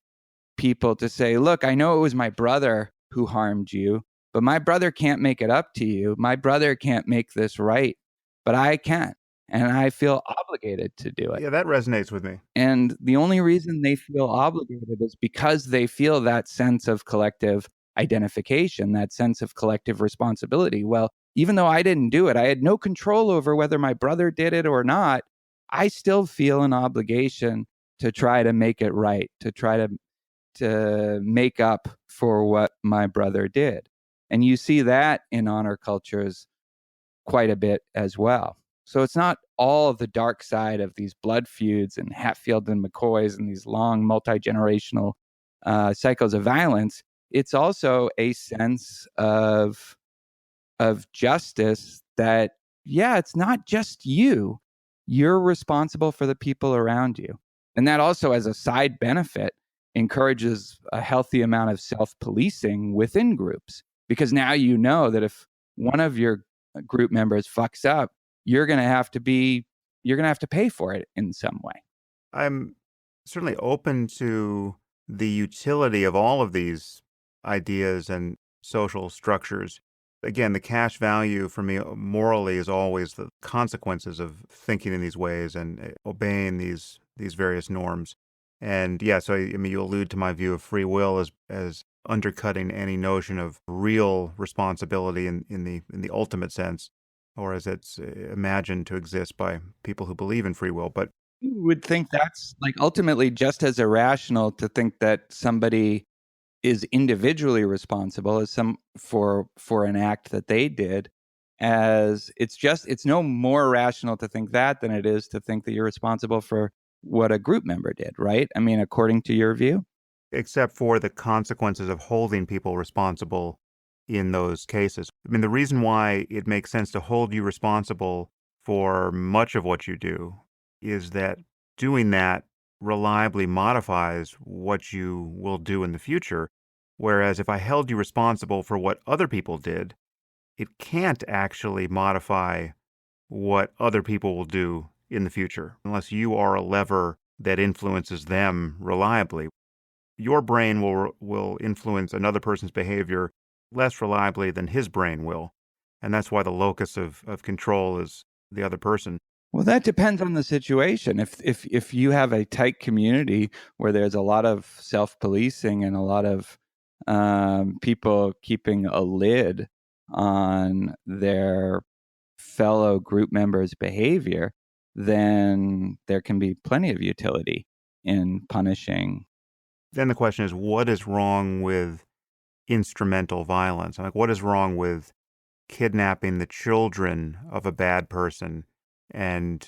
people to say, look, I know it was my brother who harmed you, but my brother can't make it up to you. My brother can't make this right, but I can. And I feel obligated to do it. Yeah, that resonates with me. And the only reason they feel obligated is because they feel that sense of collective identification, that sense of collective responsibility. Well, even though I didn't do it, I had no control over whether my brother did it or not. I still feel an obligation to try to make it right, to try to make up for what my brother did. And you see that in honor cultures quite a bit as well. So it's not all the dark side of these blood feuds and Hatfield and McCoys and these long multi-generational cycles of violence. It's also a sense of justice that, yeah, it's not just you. You're responsible for the people around you. And that also, as a side benefit, encourages a healthy amount of self-policing within groups. Because now you know that if one of your group members fucks up, you're going to have to pay for it in some way. I'm certainly open to the utility of all of these ideas and social structures. Again, the cash value for me morally is always the consequences of thinking in these ways and obeying these various norms. And yeah, so I mean, you allude to my view of free will as undercutting any notion of real responsibility in the ultimate sense, or as it's imagined to exist by people who believe in free will. But You would think that's like ultimately just as irrational to think that somebody is individually responsible as some for an act that they did, as it's no more rational to think that than it is to think that you're responsible for what a group member did, right? I mean, according to your view. except for the consequences of holding people responsible in those cases. I mean, the reason why it makes sense to hold you responsible for much of what you do is that doing that reliably modifies what you will do in the future. Whereas if I held you responsible for what other people did, it can't actually modify what other people will do in the future unless you are a lever that influences them reliably. Your brain will influence another person's behavior less reliably than his brain will. And that's why the locus of control is the other person. Well, that depends on the situation. If you have a tight community where there's a lot of self-policing and a lot of people keeping a lid on their fellow group members' behavior, then there can be plenty of utility in punishing. Then the question is, what is wrong with instrumental violence? Like, what is wrong with kidnapping the children of a bad person and,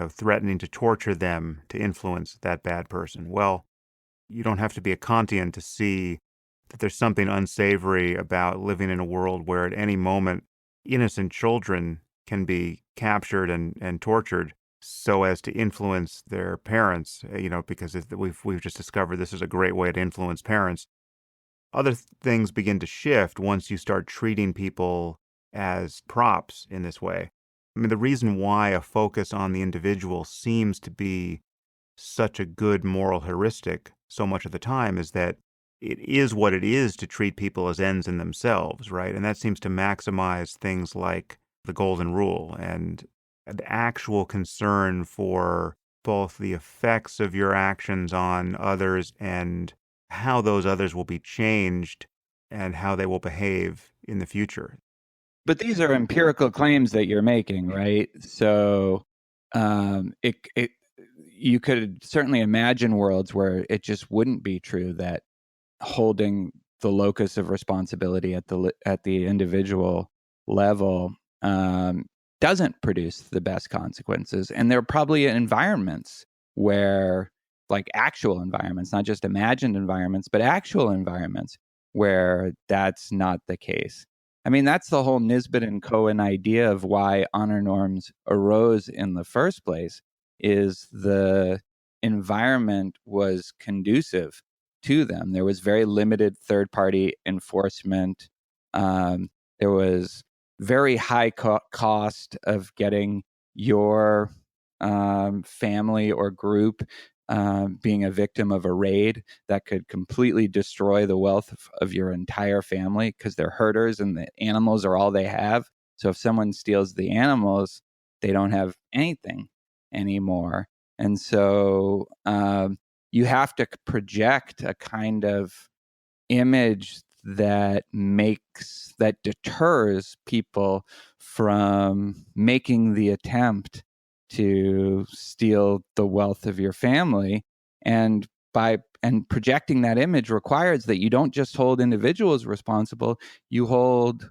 threatening to torture them to influence that bad person? Well, you don't have to be a Kantian to see that there's something unsavory about living in a world where at any moment innocent children can be captured and tortured so as to influence their parents, because we've just discovered this is a great way to influence parents. Other things begin to shift once you start treating people as props in this way. I mean, the reason why a focus on the individual seems to be such a good moral heuristic so much of the time is that it is what it is to treat people as ends in themselves, right? And that seems to maximize things like the golden rule and an actual concern for both the effects of your actions on others and how those others will be changed and how they will behave in the future. But these are empirical claims that you're making, right? So it you could certainly imagine worlds where it just wouldn't be true that holding the locus of responsibility at the individual level um, doesn't produce the best consequences. And there are probably environments where, like actual environments, not just imagined environments, but actual environments where that's not the case. I mean, that's the whole Nisbet and Cohen idea of why honor norms arose in the first place, is the environment was conducive to them. There was very limited third party enforcement. There was very high cost of getting your family or group being a victim of a raid that could completely destroy the wealth of your entire family, because they're herders and the animals are all they have. So if someone steals the animals, they don't have anything anymore. And so you have to project a kind of image that deters people from making the attempt to steal the wealth of your family. And projecting that image requires that you don't just hold individuals responsible, you hold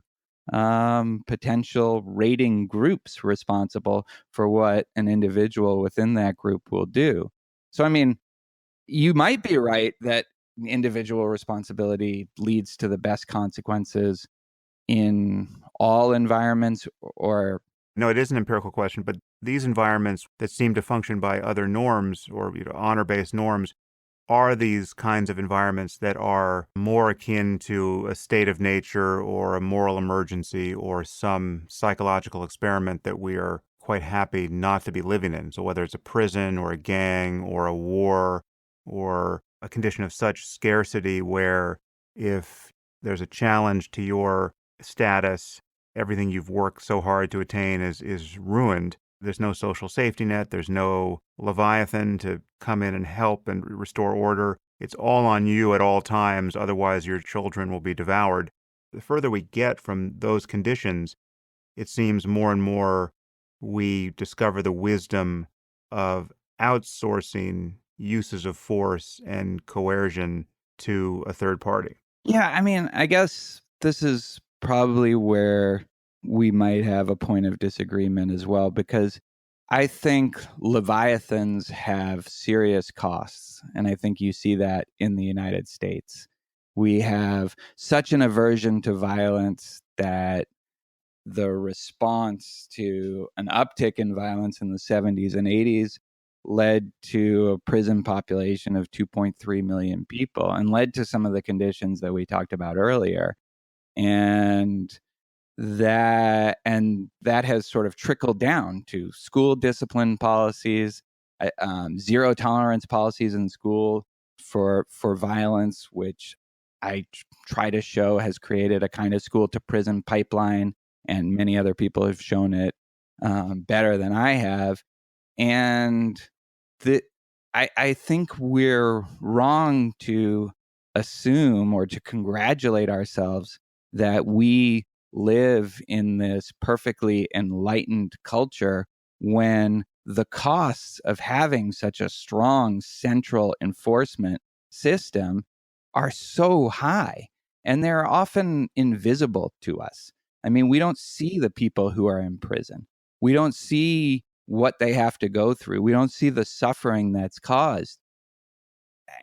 potential raiding groups responsible for what an individual within that group will do. So, I mean, you might be right that individual responsibility leads to the best consequences in all environments, or No, it is an empirical question, but these environments that seem to function by other norms or honor-based norms are these kinds of environments that are more akin to a state of nature or a moral emergency or some psychological experiment that we are quite happy not to be living in. So whether it's a prison or a gang or a war or a condition of such scarcity where if there's a challenge to your status, everything you've worked so hard to attain is ruined. There's no social safety net. There's no Leviathan to come in and help and restore order. It's all on you at all times. Otherwise, your children will be devoured. The further we get from those conditions, it seems more and more we discover the wisdom of outsourcing uses of force and coercion to a third party. yeah, I mean, I guess this is probably where we might have a point of disagreement as well, because I think Leviathans have serious costs. And I think you see that in the United States. We have such an aversion to violence that the response to an uptick in violence in the 70s and 80s led to a prison population of 2.3 million people and led to some of the conditions that we talked about earlier. And that has sort of trickled down to school discipline policies, zero tolerance policies in school for violence, which I try to show has created a kind of school to prison pipeline, and many other people have shown it better than I have. And the I think we're wrong to assume or to congratulate ourselves that we live in this perfectly enlightened culture, when the costs of having such a strong central enforcement system are so high, and they're often invisible to us. I mean, we don't see the people who are in prison. We don't see what they have to go through. We don't see the suffering that's caused.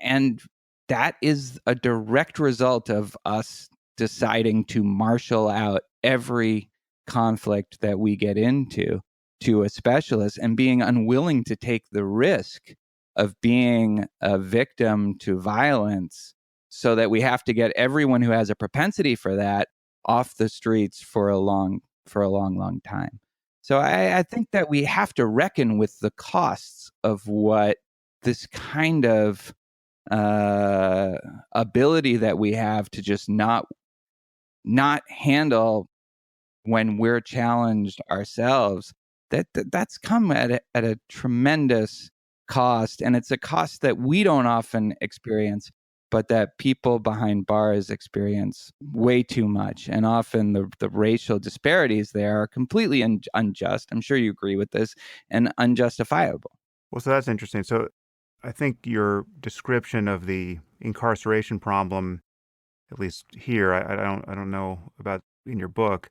And that is a direct result of us deciding to marshal out every conflict that we get into to a specialist, and being unwilling to take the risk of being a victim to violence, so that we have to get everyone who has a propensity for that off the streets for a long time. So I think that we have to reckon with the costs of what this kind of ability that we have to just not handle when we're challenged ourselves, that's come at a tremendous cost, and it's a cost that we don't often experience, but that people behind bars experience way too much. And often the racial disparities there are completely unjust. I'm sure you agree with this, and unjustifiable. Well, so that's interesting. So I think your description of the incarceration problem, at least here, I don't know about in your book,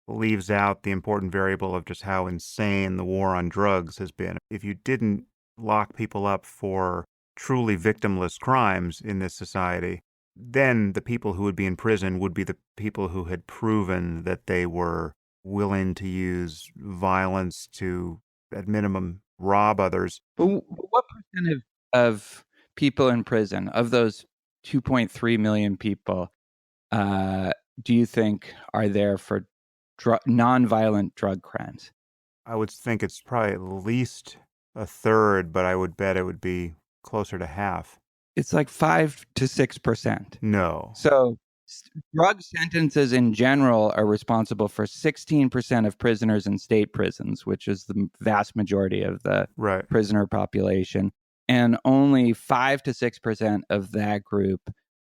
leaves out the important variable of just how insane the war on drugs has been. If you didn't lock people up for truly victimless crimes in this society, then the people who would be in prison would be the people who had proven that they were willing to use violence to, at minimum, rob others. But what percent of people in prison, of those 2.3 million people, uh, do you think are there for nonviolent drug crimes? I would think it's probably at least a third, but I would bet it would be closer to half. It's like 5 to 6%. No. So drug sentences in general are responsible for 16% of prisoners in state prisons, which is the vast majority of the Right. prisoner population. And only 5 to 6% of that group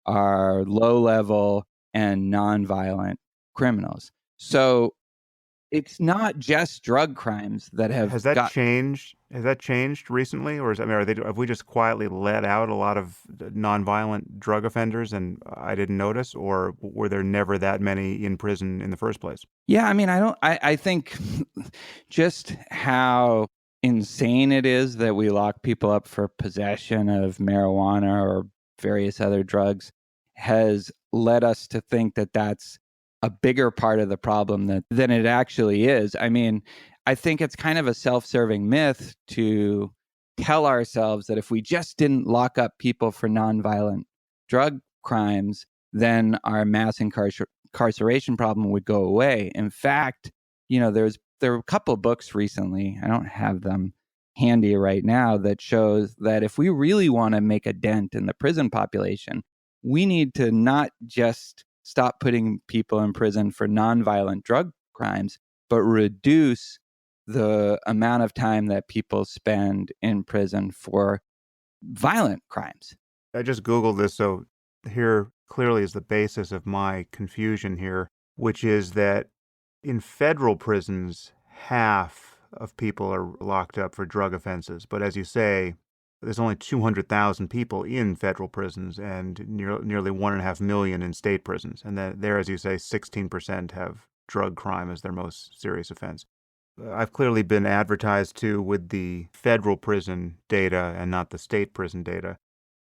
are low level and nonviolent criminals. So it's not just drug crimes that have Has that got. changed? Has that changed recently, or is I mean, have we just quietly let out a lot of nonviolent drug offenders, and I didn't notice, or were there never that many in prison in the first place? Yeah, I mean, I think just how insane it is that we lock people up for possession of marijuana or various other drugs has led us to think that that's a bigger part of the problem than it actually is. I mean, I think it's kind of a self-serving myth to tell ourselves that if we just didn't lock up people for nonviolent drug crimes, then our mass incarceration problem would go away. In fact, there were a couple books recently, I don't have them handy right now, that shows that if we really want to make a dent in the prison population, we need to not just stop putting people in prison for nonviolent drug crimes, but reduce the amount of time that people spend in prison for violent crimes. I just Googled this, so here clearly is the basis of my confusion here, which is that in federal prisons, half of people are locked up for drug offenses. But as you say, there's only 200,000 people in federal prisons and nearly 1.5 million in state prisons. And there, as you say, 16% have drug crime as their most serious offense. I've clearly been advertised to with the federal prison data and not the state prison data.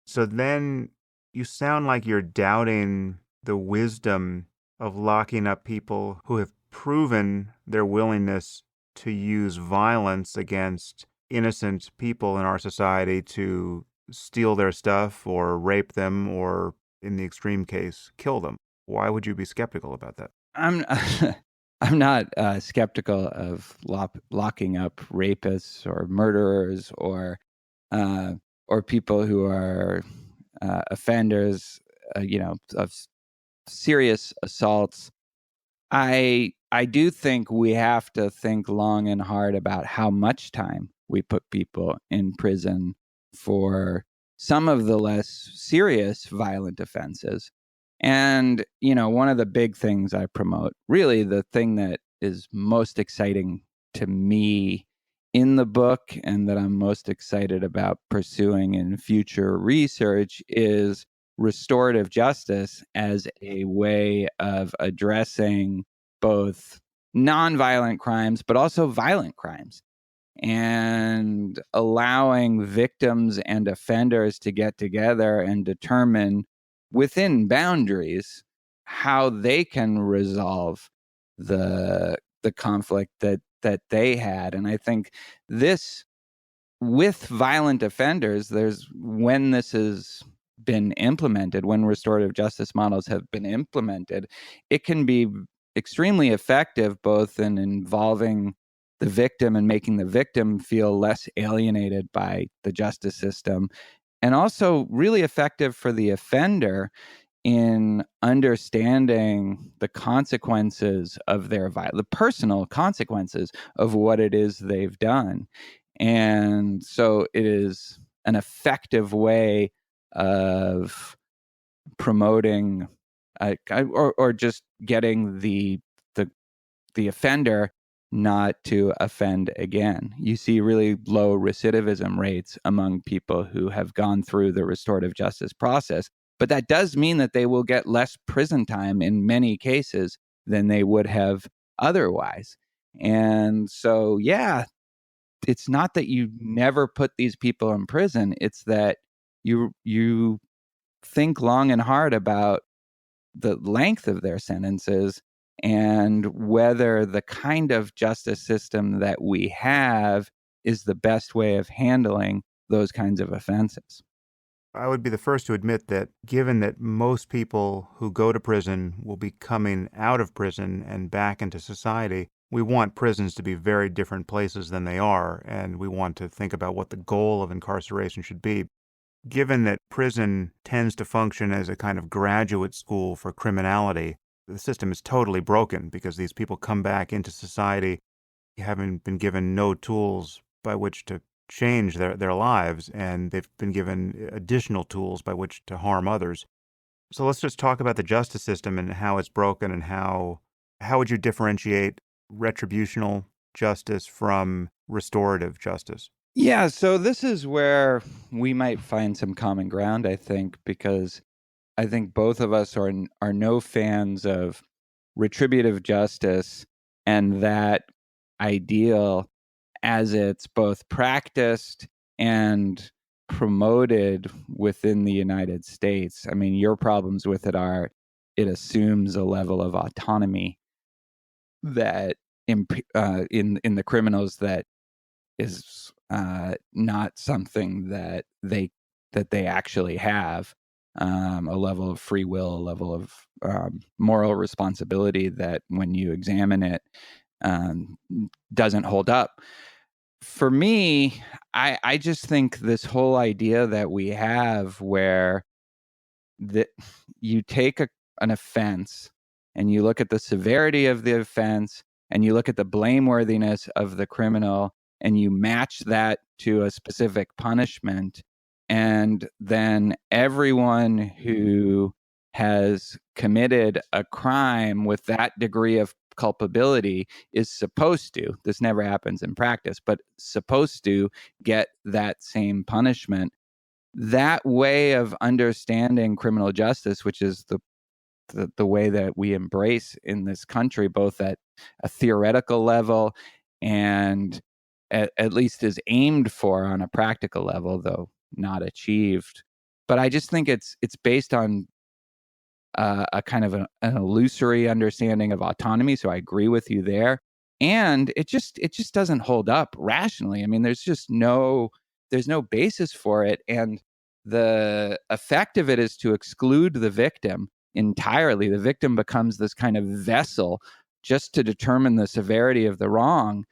So then you sound like you're doubting the wisdom of locking up people who have proven their willingness to use violence against innocent people in our society to steal their stuff or rape them or, in the extreme case, kill them. Why would you be skeptical about that? I'm I'm not skeptical of locking up rapists or murderers uh, or people who are offenders, of serious assaults. I do think we have to think long and hard about how much time we put people in prison for some of the less serious violent offenses. And, one of the big things I promote, really the thing that is most exciting to me in the book and that I'm most excited about pursuing in future research, is restorative justice as a way of addressing both nonviolent crimes, but also violent crimes, and allowing victims and offenders to get together and determine within boundaries how they can resolve the the conflict that they had. And I think this, with violent offenders, when this has been implemented, when restorative justice models have been implemented, it can be extremely effective, both in involving the victim and making the victim feel less alienated by the justice system, and also really effective for the offender in understanding the consequences of the personal consequences of what it is they've done. And so it is an effective way of promoting or just getting the the offender not to offend again. You see really low recidivism rates among people who have gone through the restorative justice process, but that does mean that they will get less prison time in many cases than they would have otherwise. And so, yeah, it's not that you never put these people in prison, it's that you think long and hard about the length of their sentences and whether the kind of justice system that we have is the best way of handling those kinds of offenses. I would be the first to admit that given that most people who go to prison will be coming out of prison and back into society, we want prisons to be very different places than they are, and we want to think about what the goal of incarceration should be. Given that prison tends to function as a kind of graduate school for criminality, the system is totally broken because these people come back into society having been given no tools by which to change their lives, and they've been given additional tools by which to harm others. So let's just talk about the justice system and how it's broken, and how would you differentiate retributional justice from restorative justice? Yeah, so this is where we might find some common ground, I think, because I think both of us are no fans of retributive justice and that ideal as it's both practiced and promoted within the United States. I mean, your problems with it are it assumes a level of autonomy that in the criminals that is not something that they actually have. A level of free will, a level of moral responsibility that, when you examine it, um, doesn't hold up. For me, I just think this whole idea that we have where that you take an offense and you look at the severity of the offense and you look at the blameworthiness of the criminal and you match that to a specific punishment, and then everyone who has committed a crime with that degree of culpability is supposed to, this never happens in practice, but supposed to get that same punishment. That way of understanding criminal justice, which is the way that we embrace in this country, both at a theoretical level and at least is aimed for on a practical level, though not achieved. But I just think it's based on a kind of an illusory understanding of autonomy. So I agree with you there, and it just doesn't hold up rationally. I mean, there's no basis for it, and the effect of it is to exclude the victim entirely. The victim becomes this kind of vessel just to determine the severity of the wrong.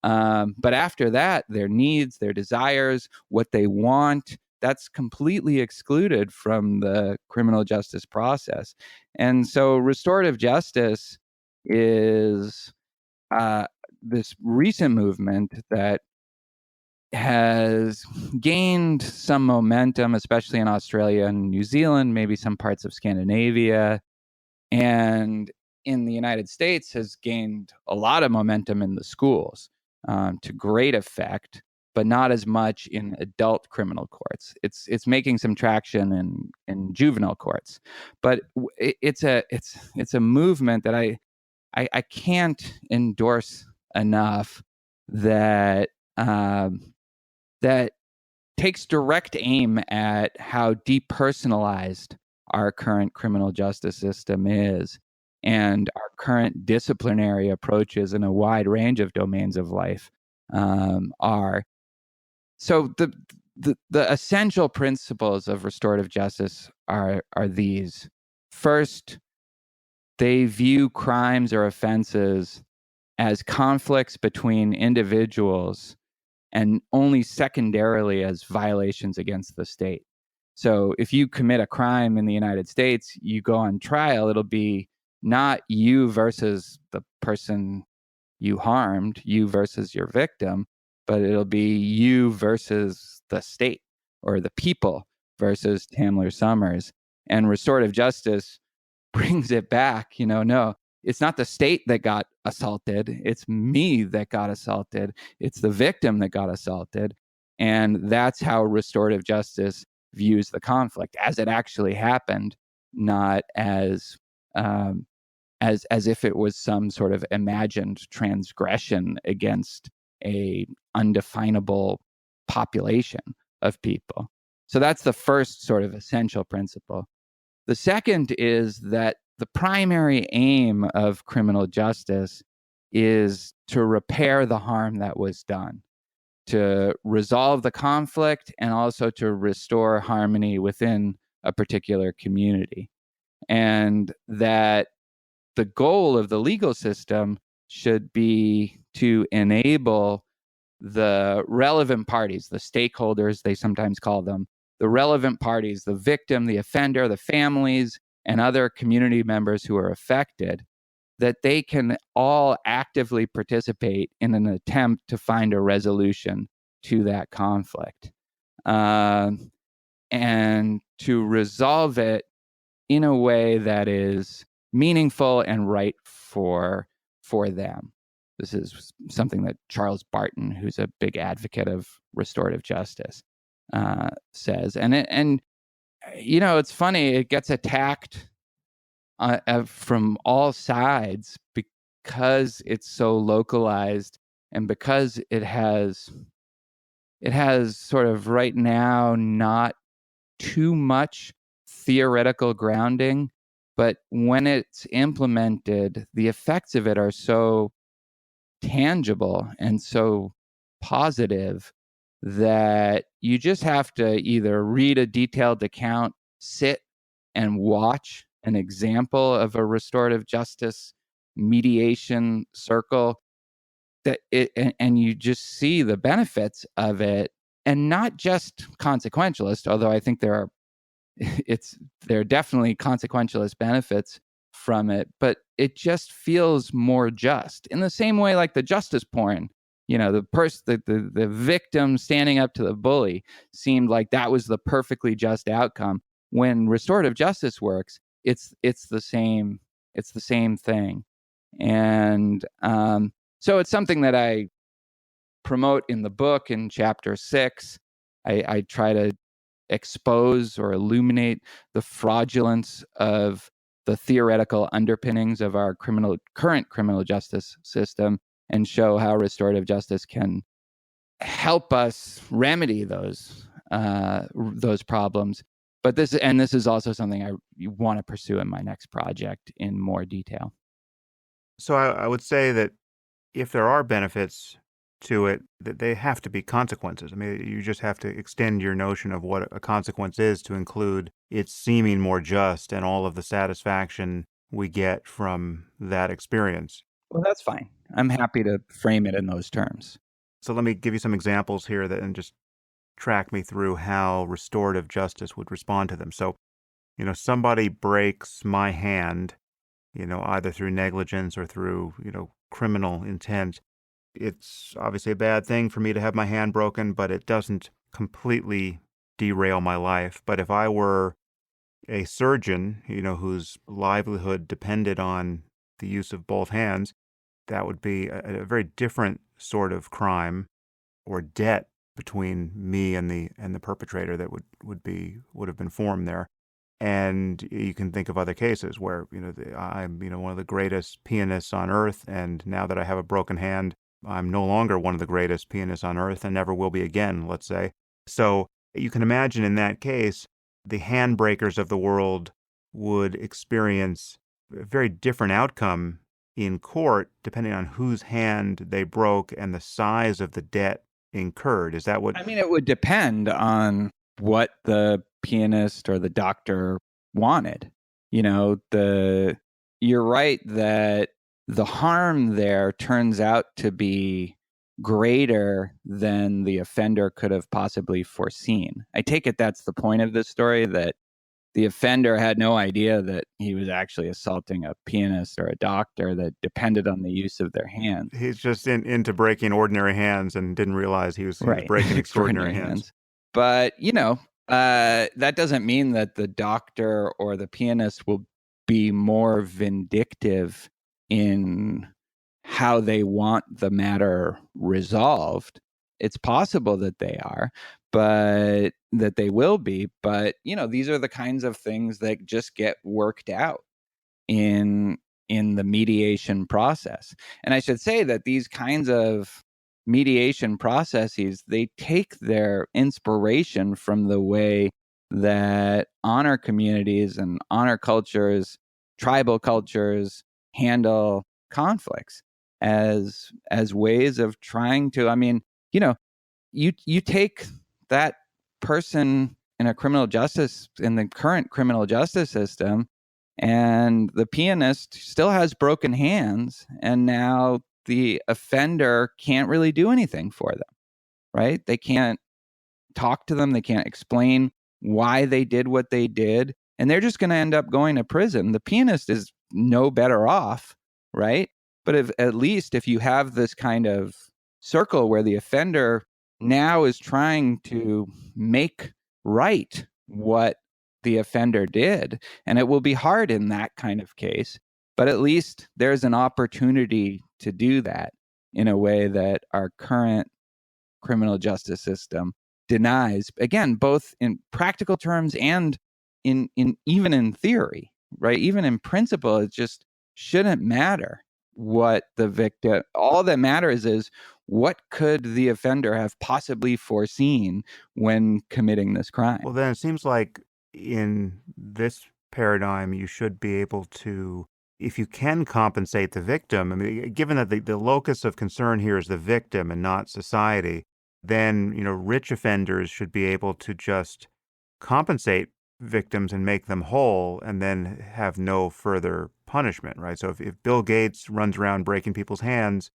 But after that, their needs, their desires, what they want, that's completely excluded from the criminal justice process. And so restorative justice is uh, this recent movement that has gained some momentum, especially in Australia and New Zealand, maybe some parts of Scandinavia, and in the United States has gained a lot of momentum in the schools, to great effect, but not as much in adult criminal courts. It's making some traction in juvenile courts, but it's a movement that I can't endorse enough, that that takes direct aim at how depersonalized our current criminal justice system is. and our current disciplinary approaches in a wide range of domains of life are. So the essential principles of restorative justice are these. First, they view crimes or offenses as conflicts between individuals and only secondarily as violations against the state. So if you commit a crime in the United States, you go on trial, it'll be not you versus the person you harmed, you versus your victim, but it'll be you versus the state or the people versus Tamler Sommers. And restorative justice brings it back, no, it's not the state that got assaulted, it's me that got assaulted, it's the victim that got assaulted. And that's how restorative justice views the conflict as it actually happened, not um, as if it was some sort of imagined transgression against a undefinable population of people. So that's the first sort of essential principle. The second is that the primary aim of criminal justice is to repair the harm that was done, to resolve the conflict, and also to restore harmony within a particular community. And that the goal of the legal system should be to enable the relevant parties, the stakeholders, they sometimes call them, the relevant parties, the victim, the offender, the families, and other community members who are affected, that they can all actively participate in an attempt to find a resolution to that conflict, and to resolve it in a way that is meaningful and right for them. This is something that Charles Barton, who's a big advocate of restorative justice, says. And it's funny, it gets attacked from all sides because it's so localized, and because it has sort of right now not too much theoretical grounding, but when it's implemented, the effects of it are so tangible and so positive that you just have to either read a detailed account, sit and watch an example of a restorative justice mediation circle, and you just see the benefits of it, and not just consequentialist, although I think there are definitely consequentialist benefits from it, but it just feels more just, in the same way like the justice porn. The victim standing up to the bully seemed like that was the perfectly just outcome. When restorative justice works, it's the same thing. And so it's something that I promote in the book. In chapter 6, I try to expose or illuminate the fraudulence of the theoretical underpinnings of our current criminal justice system, and show how restorative justice can help us remedy those problems. But this is also something I want to pursue in my next project in more detail. So I would say that if there are benefits to it, that they have to be consequences. I mean, you just have to extend your notion of what a consequence is to include it seeming more just and all of the satisfaction we get from that experience. Well, that's fine. I'm happy to frame it in those terms. So let me give you some examples here and just track me through how restorative justice would respond to them. So, somebody breaks my hand, either through negligence or through, criminal intent. It's obviously a bad thing for me to have my hand broken, but it doesn't completely derail my life. But if I were a surgeon, whose livelihood depended on the use of both hands, that would be a very different sort of crime or debt between me and the perpetrator that would have been formed there. And you can think of other cases where I'm one of the greatest pianists on earth, and now that I have a broken hand, I'm no longer one of the greatest pianists on earth and never will be again, let's say. So you can imagine in that case, the handbreakers of the world would experience a very different outcome in court depending on whose hand they broke and the size of the debt incurred. Is that what? I mean, it would depend on what the pianist or the doctor wanted. You know, you're right that the harm there turns out to be greater than the offender could have possibly foreseen. I take it that's the point of this story, that the offender had no idea that he was actually assaulting a pianist or a doctor that depended on the use of their hands. He's just into breaking ordinary hands and didn't realize he was Right. breaking extraordinary Extraordinary hands. hands. But, that doesn't mean that the doctor or the pianist will be more vindictive in how they want the matter resolved. It's possible that they are, but that they will be. But, these are the kinds of things that just get worked out in the mediation process. And I should say that these kinds of mediation processes, they take their inspiration from the way that honor communities and honor cultures, tribal cultures handle conflicts as ways of trying to, I mean, you take that person in the current criminal justice system, and the pianist still has broken hands, and now the offender can't really do anything for them, right? They can't talk to them, they can't explain why they did what they did, and they're just going to end up going to prison. The pianist is no better off, right? But at least if you have this kind of circle where the offender now is trying to make right what the offender did, and it will be hard in that kind of case, but at least there's an opportunity to do that in a way that our current criminal justice system denies, again, both in practical terms and in even in theory, right? Even in principle, it just shouldn't matter what the victim, all that matters is what could the offender have possibly foreseen when committing this crime. Well, then it seems like in this paradigm, you should be able to, if you can compensate the victim, I mean, given that the locus of concern here is the victim and not society, then, rich offenders should be able to just compensate victims and make them whole and then have no further punishment, right? So if Bill Gates runs around breaking people's hands,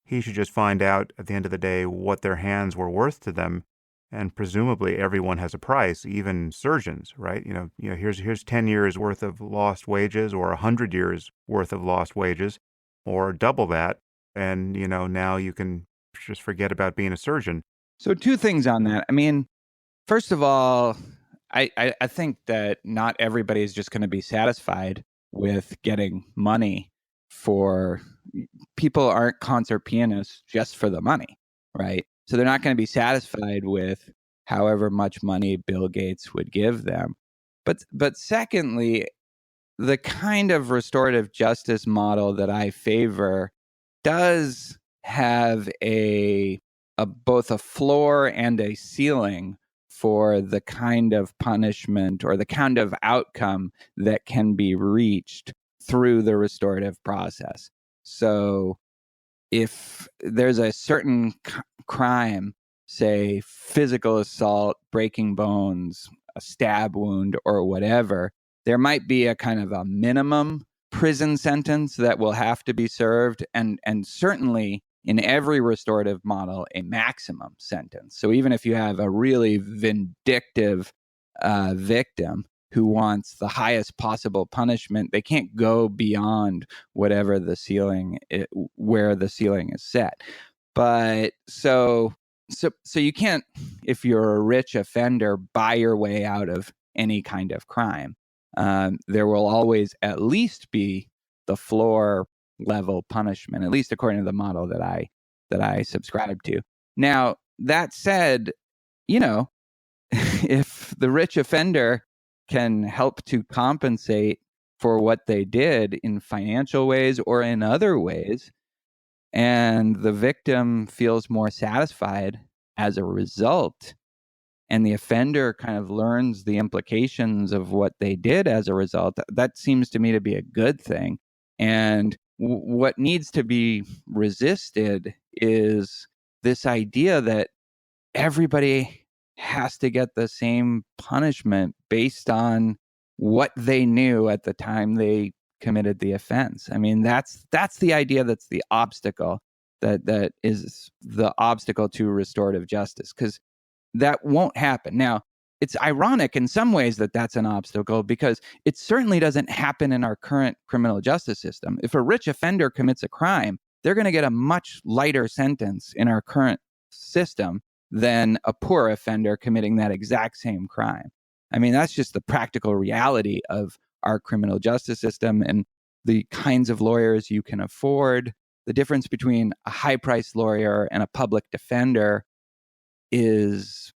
he should just find out at the end of the day what their hands were worth to them. And presumably everyone has a price, even surgeons, right? Here's 10 years worth of lost wages or 100 years worth of lost wages or double that. And, now you can just forget about being a surgeon. So two things on that. I mean, first of all, I think that not everybody is just going to be satisfied with getting money for people aren't concert pianists just for the money, right? So they're not going to be satisfied with however much money Bill Gates would give them. But secondly, the kind of restorative justice model that I favor does have both a floor and a ceiling for the kind of punishment or the kind of outcome that can be reached through the restorative process. So if there's a certain crime, say physical assault, breaking bones, a stab wound, or whatever, there might be a kind of a minimum prison sentence that will have to be served, and certainly in every restorative model, a maximum sentence. So even if you have a really vindictive victim who wants the highest possible punishment, they can't go beyond whatever the ceiling, where the ceiling is set. But so you can't, if you're a rich offender, buy your way out of any kind of crime. There will always at least be the floor level punishment, at least according to the model that I subscribe to. Now, that said, if the rich offender can help to compensate for what they did in financial ways or in other ways, and the victim feels more satisfied as a result, and the offender kind of learns the implications of what they did as a result, that seems to me to be a good thing. And what needs to be resisted is this idea that everybody has to get the same punishment based on what they knew at the time they committed the offense. I mean, that's the idea, that's the obstacle, that is the obstacle to restorative justice, because that won't happen. Now, it's ironic in some ways that that's an obstacle, because it certainly doesn't happen in our current criminal justice system. If a rich offender commits a crime, they're going to get a much lighter sentence in our current system than a poor offender committing that exact same crime. I mean, that's just the practical reality of our criminal justice system and the kinds of lawyers you can afford. The difference between a high-priced lawyer and a public defender is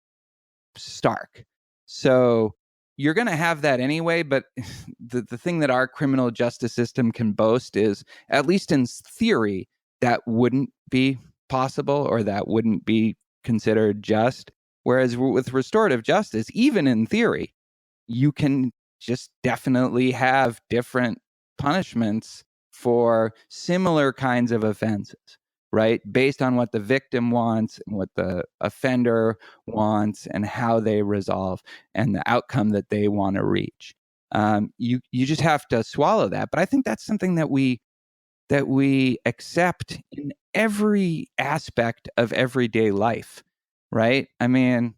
stark. So you're going to have that anyway, but the thing that our criminal justice system can boast is, at least in theory, that wouldn't be possible, or that wouldn't be considered just. Whereas with restorative justice, even in theory, you can just definitely have different punishments for similar kinds of offenses, right? Based on what the victim wants and what the offender wants and how they resolve and the outcome that they want to reach. You just have to swallow that. But I think that's something that we accept in every aspect of everyday life, right? I mean,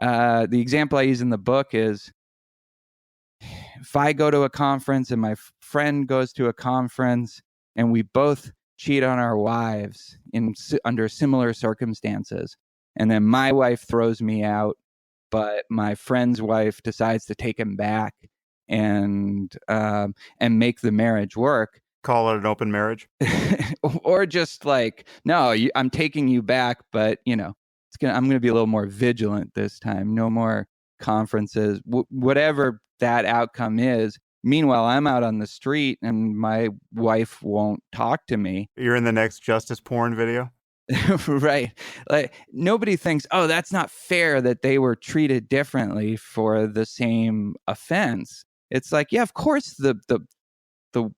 the example I use in the book is, if I go to a conference and my friend goes to a conference and we both cheat on our wives under similar circumstances, and then my wife throws me out, but my friend's wife decides to take him back and make the marriage work. Call it an open marriage. Or just like, no, I'm taking you back, but I'm going to be a little more vigilant this time. No more conferences, whatever that outcome is. Meanwhile, I'm out on the street and my wife won't talk to me. You're in the next justice porn video. Right. Like, nobody thinks, oh, that's not fair that they were treated differently for the same offense. It's like, yeah, of course the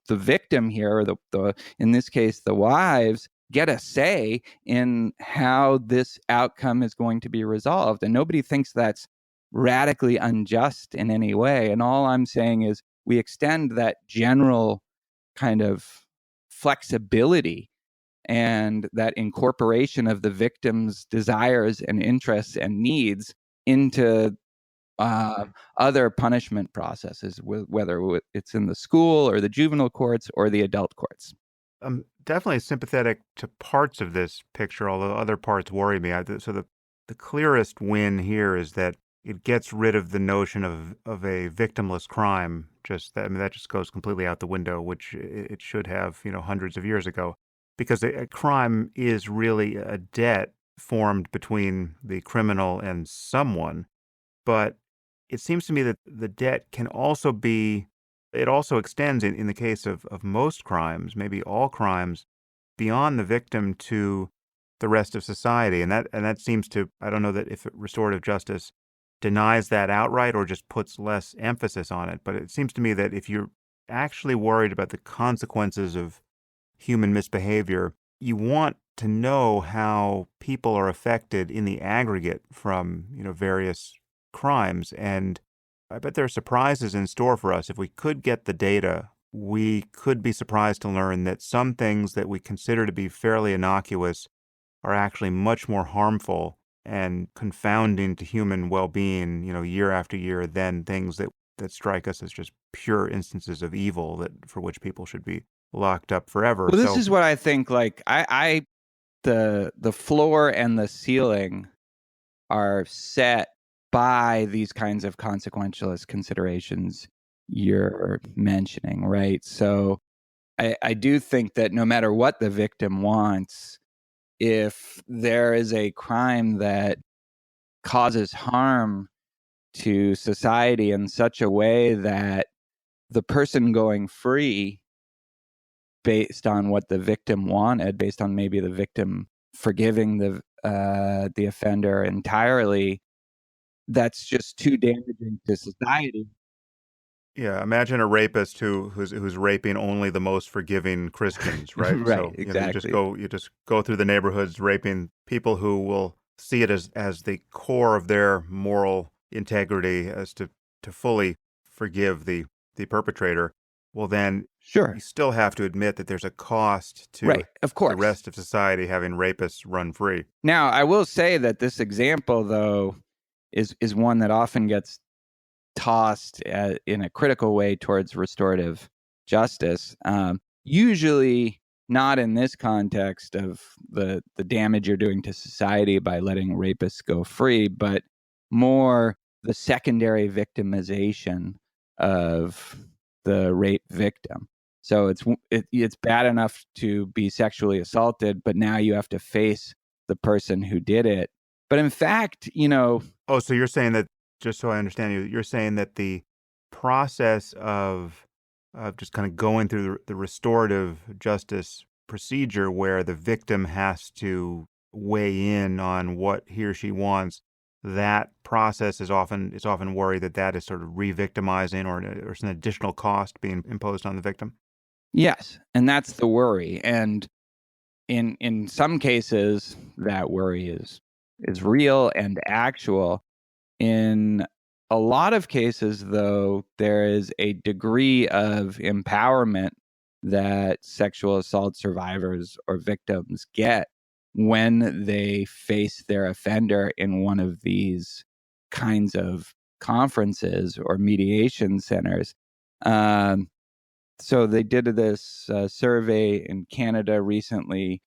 victim here, or the in this case the wives, get a say in how this outcome is going to be resolved, and nobody thinks that's radically unjust in any way. And all I'm saying is, we extend that general kind of flexibility and that incorporation of the victim's desires and interests and needs into other punishment processes, whether it's in the school or the juvenile courts or the adult courts. I'm definitely sympathetic to parts of this picture, although other parts worry me. So the clearest win here is that it gets rid of the notion of a victimless crime. That just goes completely out the window, which it should have, hundreds of years ago, because a crime is really a debt formed between the criminal and someone. But it seems to me that the debt can also it also extends in the case of most crimes, maybe all crimes, beyond the victim to the rest of society. And that seems to, I don't know that if restorative justice denies that outright or just puts less emphasis on it, but it seems to me that if you're actually worried about the consequences of human misbehavior, you want to know how people are affected in the aggregate from, various crimes. And I bet there are surprises in store for us. If we could get the data, we could be surprised to learn that some things that we consider to be fairly innocuous are actually much more harmful and confounding to human well-being, year after year, than things that strike us as just pure instances of evil for which people should be locked up forever. Well, this is what I think. Like, the floor and the ceiling are set by these kinds of consequentialist considerations you're mentioning, right? So I do think that no matter what the victim wants, if there is a crime that causes harm to society in such a way that the person going free, based on what the victim wanted, based on maybe the victim forgiving the offender entirely, that's just too damaging to society. Yeah, imagine a rapist who's raping only the most forgiving Christians, right? Right, So, exactly. you just go through the neighborhoods raping people who will see it as the core of their moral integrity as to fully forgive the perpetrator. Well, then you Sure. still have to admit that there's a cost to Right, of the course. rest of society having rapists run free. Now, I will say that this example, though, is one that often gets tossed in a critical way towards restorative justice. Usually, not in this context of the damage you're doing to society by letting rapists go free, but more the secondary victimization of the rape victim. So it's bad enough to be sexually assaulted, but now you have to face the person who did it. But in fact, Oh, so you're saying that, just so I understand you, you're saying that the process of just kind of going through the restorative justice procedure where the victim has to weigh in on what he or she wants, that process is often worried that that is sort of re-victimizing or it's an additional cost being imposed on the victim. yes, and that's the worry. And in some cases, that worry is real and actual. In a lot of cases, though, there is a degree of empowerment that sexual assault survivors or victims get when they face their offender in one of these kinds of conferences or mediation centers. Um, so they did this survey in Canada recently.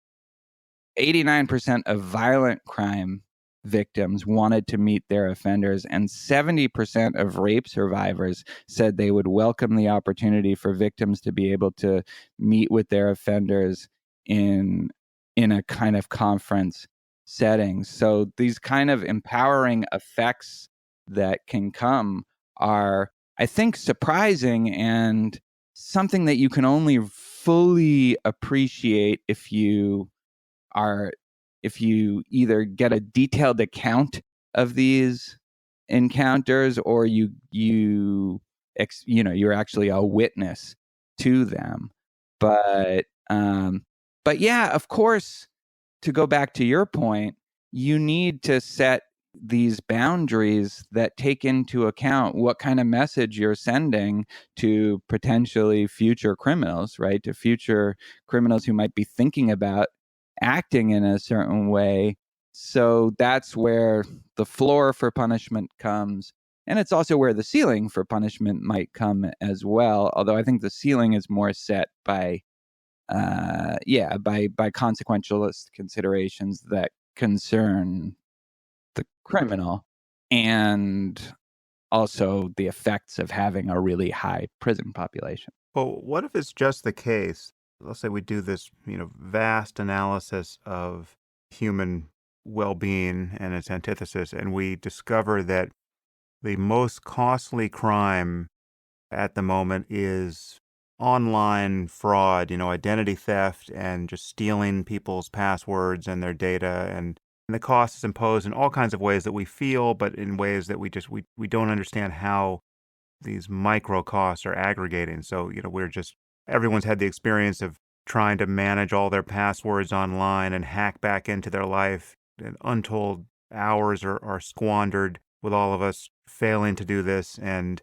89% of violent crime victims wanted to meet their offenders, and 70% of rape survivors said they would welcome the opportunity for victims to be able to meet with their offenders in in a kind of conference setting. So these kind of empowering effects that can come are, I think, surprising and something that you can only fully appreciate are if you either get a detailed account of these encounters or you're actually a witness to them. But but yeah, of course, to go back to your point, you need to set these boundaries that take into account what kind of message you're sending to potentially future criminals, right? To future criminals who might be thinking about acting in a certain way. So that's where the floor for punishment comes. And it's also where the ceiling for punishment might come as well. Although I think the ceiling is more set by by consequentialist considerations that concern the criminal and also the effects of having a really high prison population. Well, what if it's just the case? Let's say we do this, vast analysis of human well-being and its antithesis, and we discover that the most costly crime at the moment is online fraud, identity theft and just stealing people's passwords and their data. And the cost is imposed in all kinds of ways that we feel, but in ways that we don't understand how these micro costs are aggregating. So, everyone's had the experience of trying to manage all their passwords online and hack back into their life. And untold hours are squandered with all of us failing to do this. And,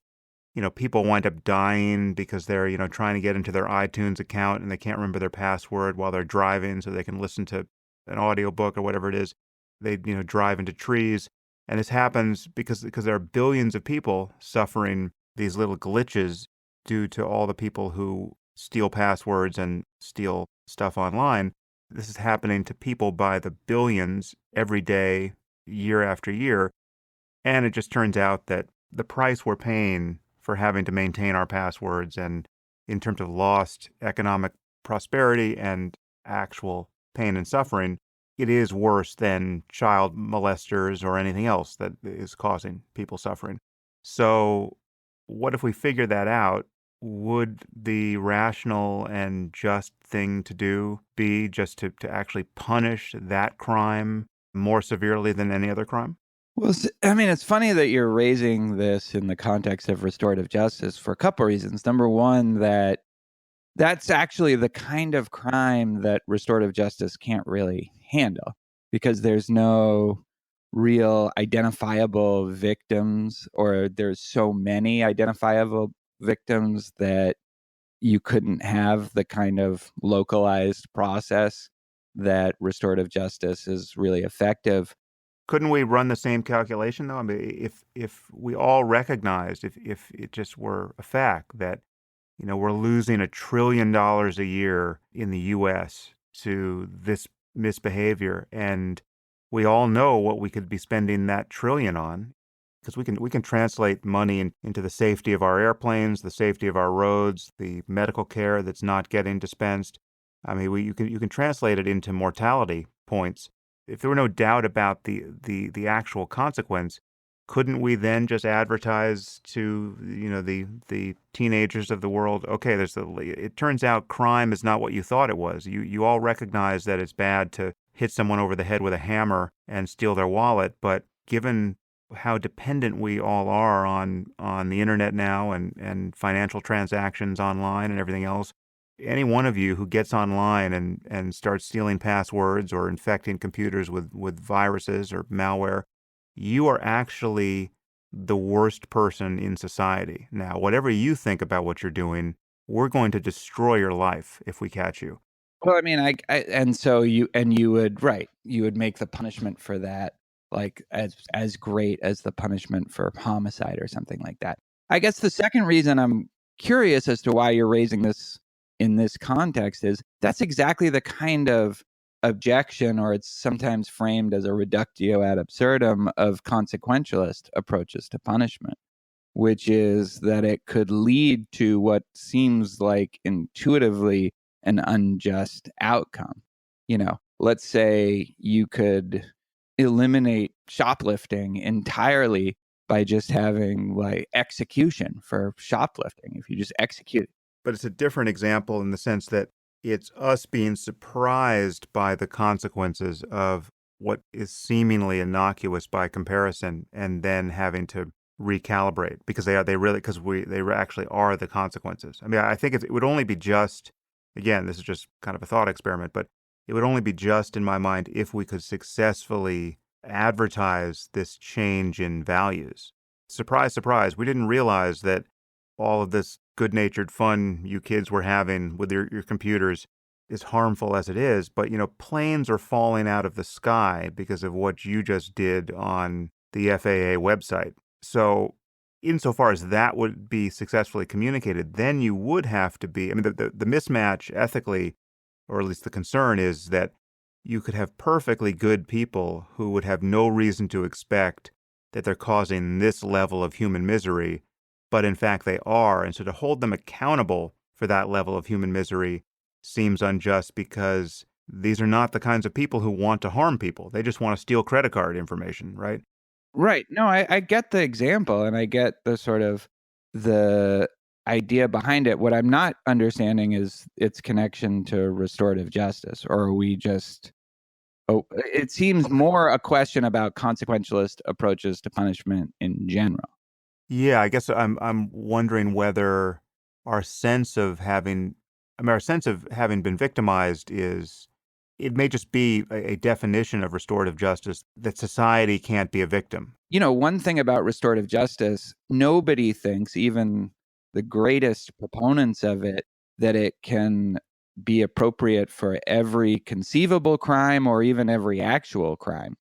people wind up dying because they're, trying to get into their iTunes account and they can't remember their password while they're driving so they can listen to an audiobook or whatever it is. They, drive into trees. And this happens because there are billions of people suffering these little glitches due to all the people who steal passwords and steal stuff online. This is happening to people by the billions every day, year after year. And it just turns out that the price we're paying for having to maintain our passwords and in terms of lost economic prosperity and actual pain and suffering, it is worse than child molesters or anything else that is causing people suffering. So, what if we figure that out? Would the rational and just thing to do be just to actually punish that crime more severely than any other crime? Well, I mean, it's funny that you're raising this in the context of restorative justice for a couple reasons. Number one, that's actually the kind of crime that restorative justice can't really handle because there's no real identifiable victims, or there's so many identifiable victims that you couldn't have the kind of localized process that restorative justice is really effective. Couldn't we run the same calculation though? I mean, if we all recognized, if it just were a fact that we're losing $1 trillion a year in the U.S. to this misbehavior, and we all know what we could be spending that trillion on, because we can translate money into the safety of our airplanes, the safety of our roads, the medical care that's not getting dispensed. I mean, you can translate it into mortality points. If there were no doubt about the actual consequence, couldn't we then just advertise to the teenagers of the world, okay, it turns out crime is not what you thought it was. You all recognize that it's bad to hit someone over the head with a hammer and steal their wallet, but given how dependent we all are on the internet now, and financial transactions online and everything else, any one of you who gets online and starts stealing passwords or infecting computers with viruses or malware, you are actually the worst person in society. Now, whatever you think about what you're doing, we're going to destroy your life if we catch you. Well, I mean, and so you would, right, you would make the punishment for that like as great as the punishment for homicide or something like that. I guess the second reason I'm curious as to why you're raising this in this context is that's exactly the kind of objection, or it's sometimes framed as a reductio ad absurdum of consequentialist approaches to punishment, which is that it could lead to what seems like intuitively an unjust outcome. Let's say you could eliminate shoplifting entirely by just having like execution for shoplifting. If you just execute. But it's a different example in the sense that it's us being surprised by the consequences of what is seemingly innocuous by comparison, and then having to recalibrate because they really, because they actually are the consequences. I mean, I think it would only be just, again, this is just kind of a thought experiment, but it would only be just in my mind if we could successfully advertise this change in values. Surprise, surprise, we didn't realize that all of this good-natured fun you kids were having with your computers is harmful as it is. But, planes are falling out of the sky because of what you just did on the FAA website. So insofar as that would be successfully communicated, then you would have to be, I mean, the mismatch ethically, or at least the concern is that you could have perfectly good people who would have no reason to expect that they're causing this level of human misery, but in fact they are. And so to hold them accountable for that level of human misery seems unjust, because these are not the kinds of people who want to harm people. They just want to steal credit card information, right? Right. No, I get the example, and I get the sort of the idea behind it. What I'm not understanding is its connection to restorative justice, or are we just, it seems more a question about consequentialist approaches to punishment in general. Yeah, I guess I'm wondering whether our sense of having, I mean, our sense of having been victimized is, it may just be a definition of restorative justice that society can't be a victim. One thing about restorative justice, nobody thinks, even the greatest proponents of it, that it can be appropriate for every conceivable crime or even every actual crime.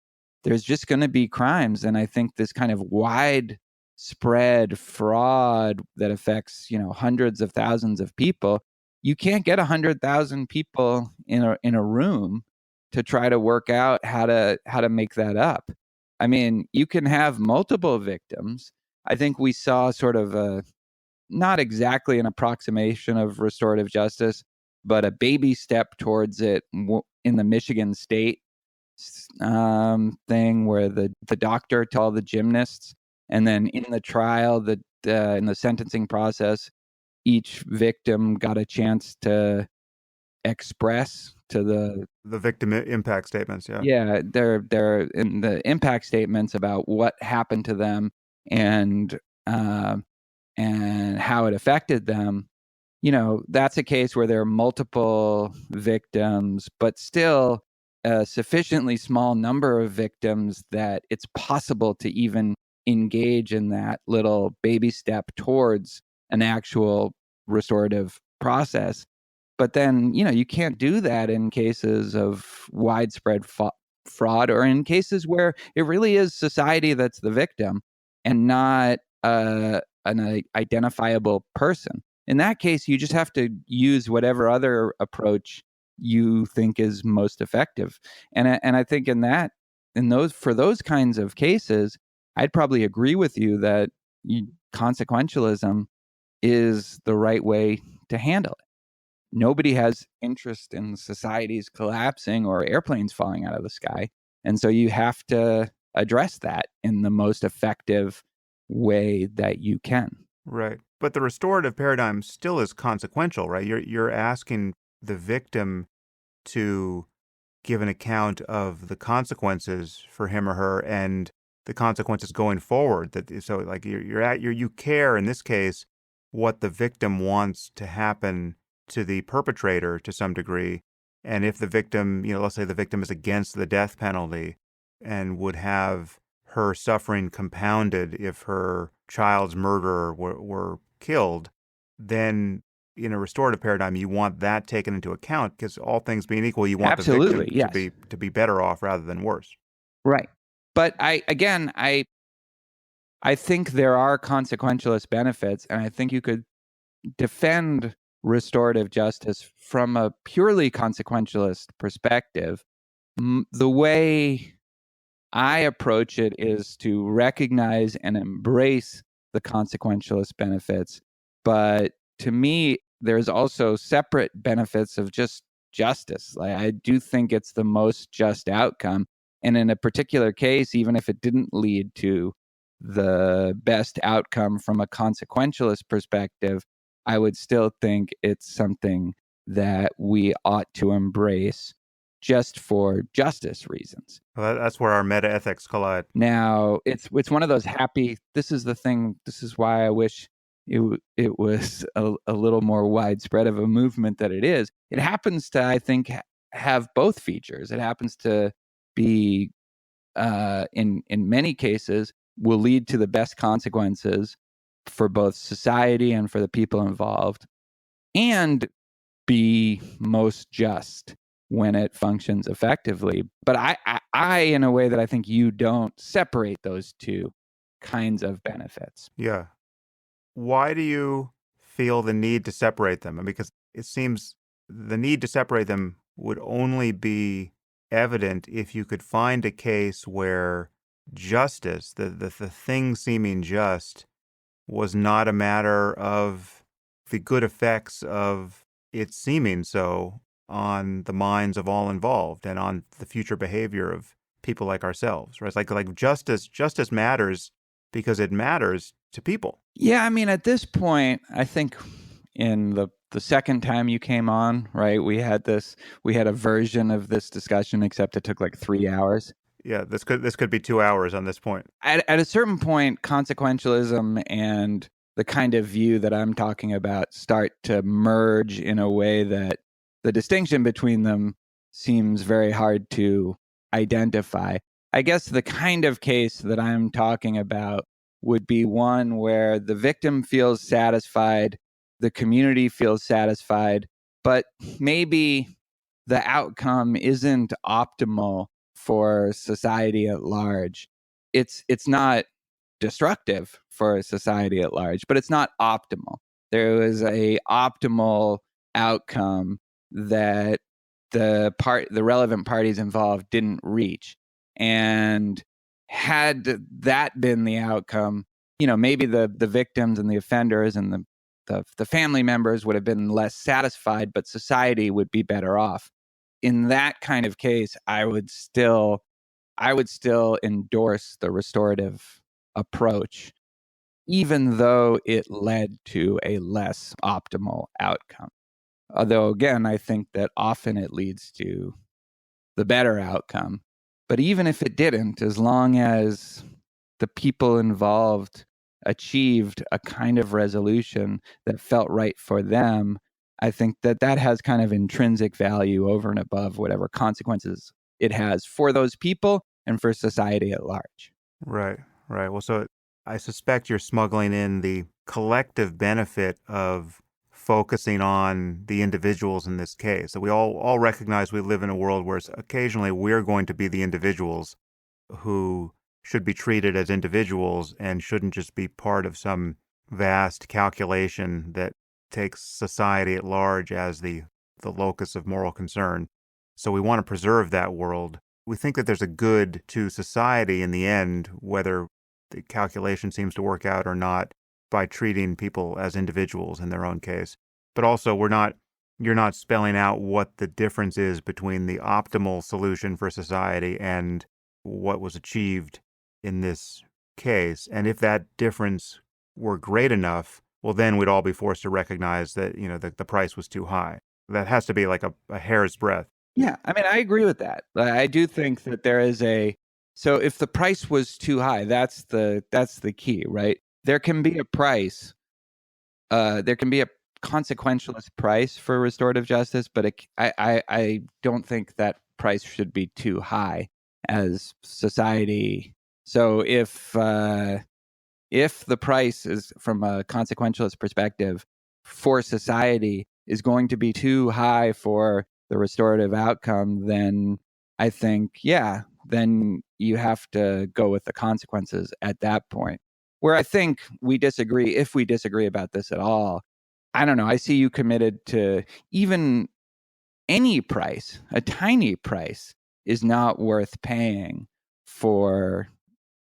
There's just going to be crimes. And I think this kind of widespread fraud that affects, hundreds of thousands of people, you can't get 100,000 people in a room to try to work out how to make that up. I mean, you can have multiple victims. I think we saw sort of not exactly an approximation of restorative justice, but a baby step towards it in the Michigan State thing, where the doctor told all the gymnasts, and then in the trial, in the sentencing process, each victim got a chance to express to The victim impact statements, yeah. they're in the impact statements about what happened to them and uh, and how it affected them. That's a case where there are multiple victims, but still a sufficiently small number of victims that it's possible to even engage in that little baby step towards an actual restorative process. But then, you can't do that in cases of widespread fraud, or in cases where it really is society that's the victim and not an identifiable person. In that case, you just have to use whatever other approach you think is most effective. And I think for those kinds of cases, I'd probably agree with you that consequentialism is the right way to handle it. Nobody has interest in societies collapsing or airplanes falling out of the sky. And so you have to address that in the most effective way that you can. Right. But the restorative paradigm still is consequential, right? You're asking the victim to give an account of the consequences for him or her and the consequences going forward. Like you care in this case what the victim wants to happen to the perpetrator to some degree. And if the victim, let's say the victim is against the death penalty and would have her suffering compounded if her child's murderer were killed, then in a restorative paradigm, you want that taken into account because all things being equal, you want the Absolutely, victim yes. to be better off rather than worse. Right. But I think there are consequentialist benefits, and I think you could defend restorative justice from a purely consequentialist perspective. The way I approach it is to recognize and embrace the consequentialist benefits. But to me, there's also separate benefits of just justice. Like, I do think it's the most just outcome. And in a particular case, even if it didn't lead to the best outcome from a consequentialist perspective, I would still think it's something that we ought to embrace just for justice reasons. Well, that's where our meta ethics collide. Now, it's one of those happy. This is the thing. This is why I wish it was a little more widespread of a movement that it is. It happens to, I think, have both features. It happens to be in many cases will lead to the best consequences for both society and for the people involved, and be most just when it functions effectively. But I, in a way that I think you don't, separate those two kinds of benefits. Yeah. Why do you feel the need to separate them? Because it seems the need to separate them would only be evident if you could find a case where justice, the thing seeming just, was not a matter of the good effects of it seeming so on the minds of all involved and on the future behavior of people like ourselves, right? It's like justice matters because it matters to people. Yeah, I mean, at this point, I think in the second time you came on, right, we had a version of this discussion, except it took like 3 hours. Yeah, this could be 2 hours on this point. At a certain point, consequentialism and the kind of view that I'm talking about start to merge in a way that the distinction between them seems very hard to identify. I guess the kind of case that I'm talking about would be one where the victim feels satisfied, the community feels satisfied, but maybe the outcome isn't optimal for society at large. It's not destructive for society at large, but it's not optimal. There was a optimal outcome that the relevant parties involved didn't reach. And had that been the outcome, maybe the victims and the offenders and the family members would have been less satisfied, but society would be better off. In that kind of case, I would still endorse the restorative approach, even though it led to a less optimal outcome. Although, again, I think that often it leads to the better outcome. But even if it didn't, as long as the people involved achieved a kind of resolution that felt right for them, I think that that has kind of intrinsic value over and above whatever consequences it has for those people and for society at large. Right, right. Well, so I suspect you're smuggling in the collective benefit of focusing on the individuals in this case. So we all recognize we live in a world where occasionally we're going to be the individuals who should be treated as individuals and shouldn't just be part of some vast calculation that takes society at large as the locus of moral concern. So we want to preserve that world. We think that there's a good to society in the end, whether the calculation seems to work out or not, by treating people as individuals in their own case. But also, you're not spelling out what the difference is between the optimal solution for society and what was achieved in this case. And if that difference were great enough, well, then we'd all be forced to recognize that, the price was too high. That has to be like a hair's breadth. Yeah, I mean, I agree with that. I do think that there is a so if the price was too high, that's the key, right? There can be a price, there can be a consequentialist price for restorative justice, but I don't think that price should be too high as society. So if the price is from a consequentialist perspective for society is going to be too high for the restorative outcome, then I think, yeah, then you have to go with the consequences at that point. Where I think we disagree, if we disagree about this at all, I don't know. I see you committed to even any price, a tiny price is not worth paying for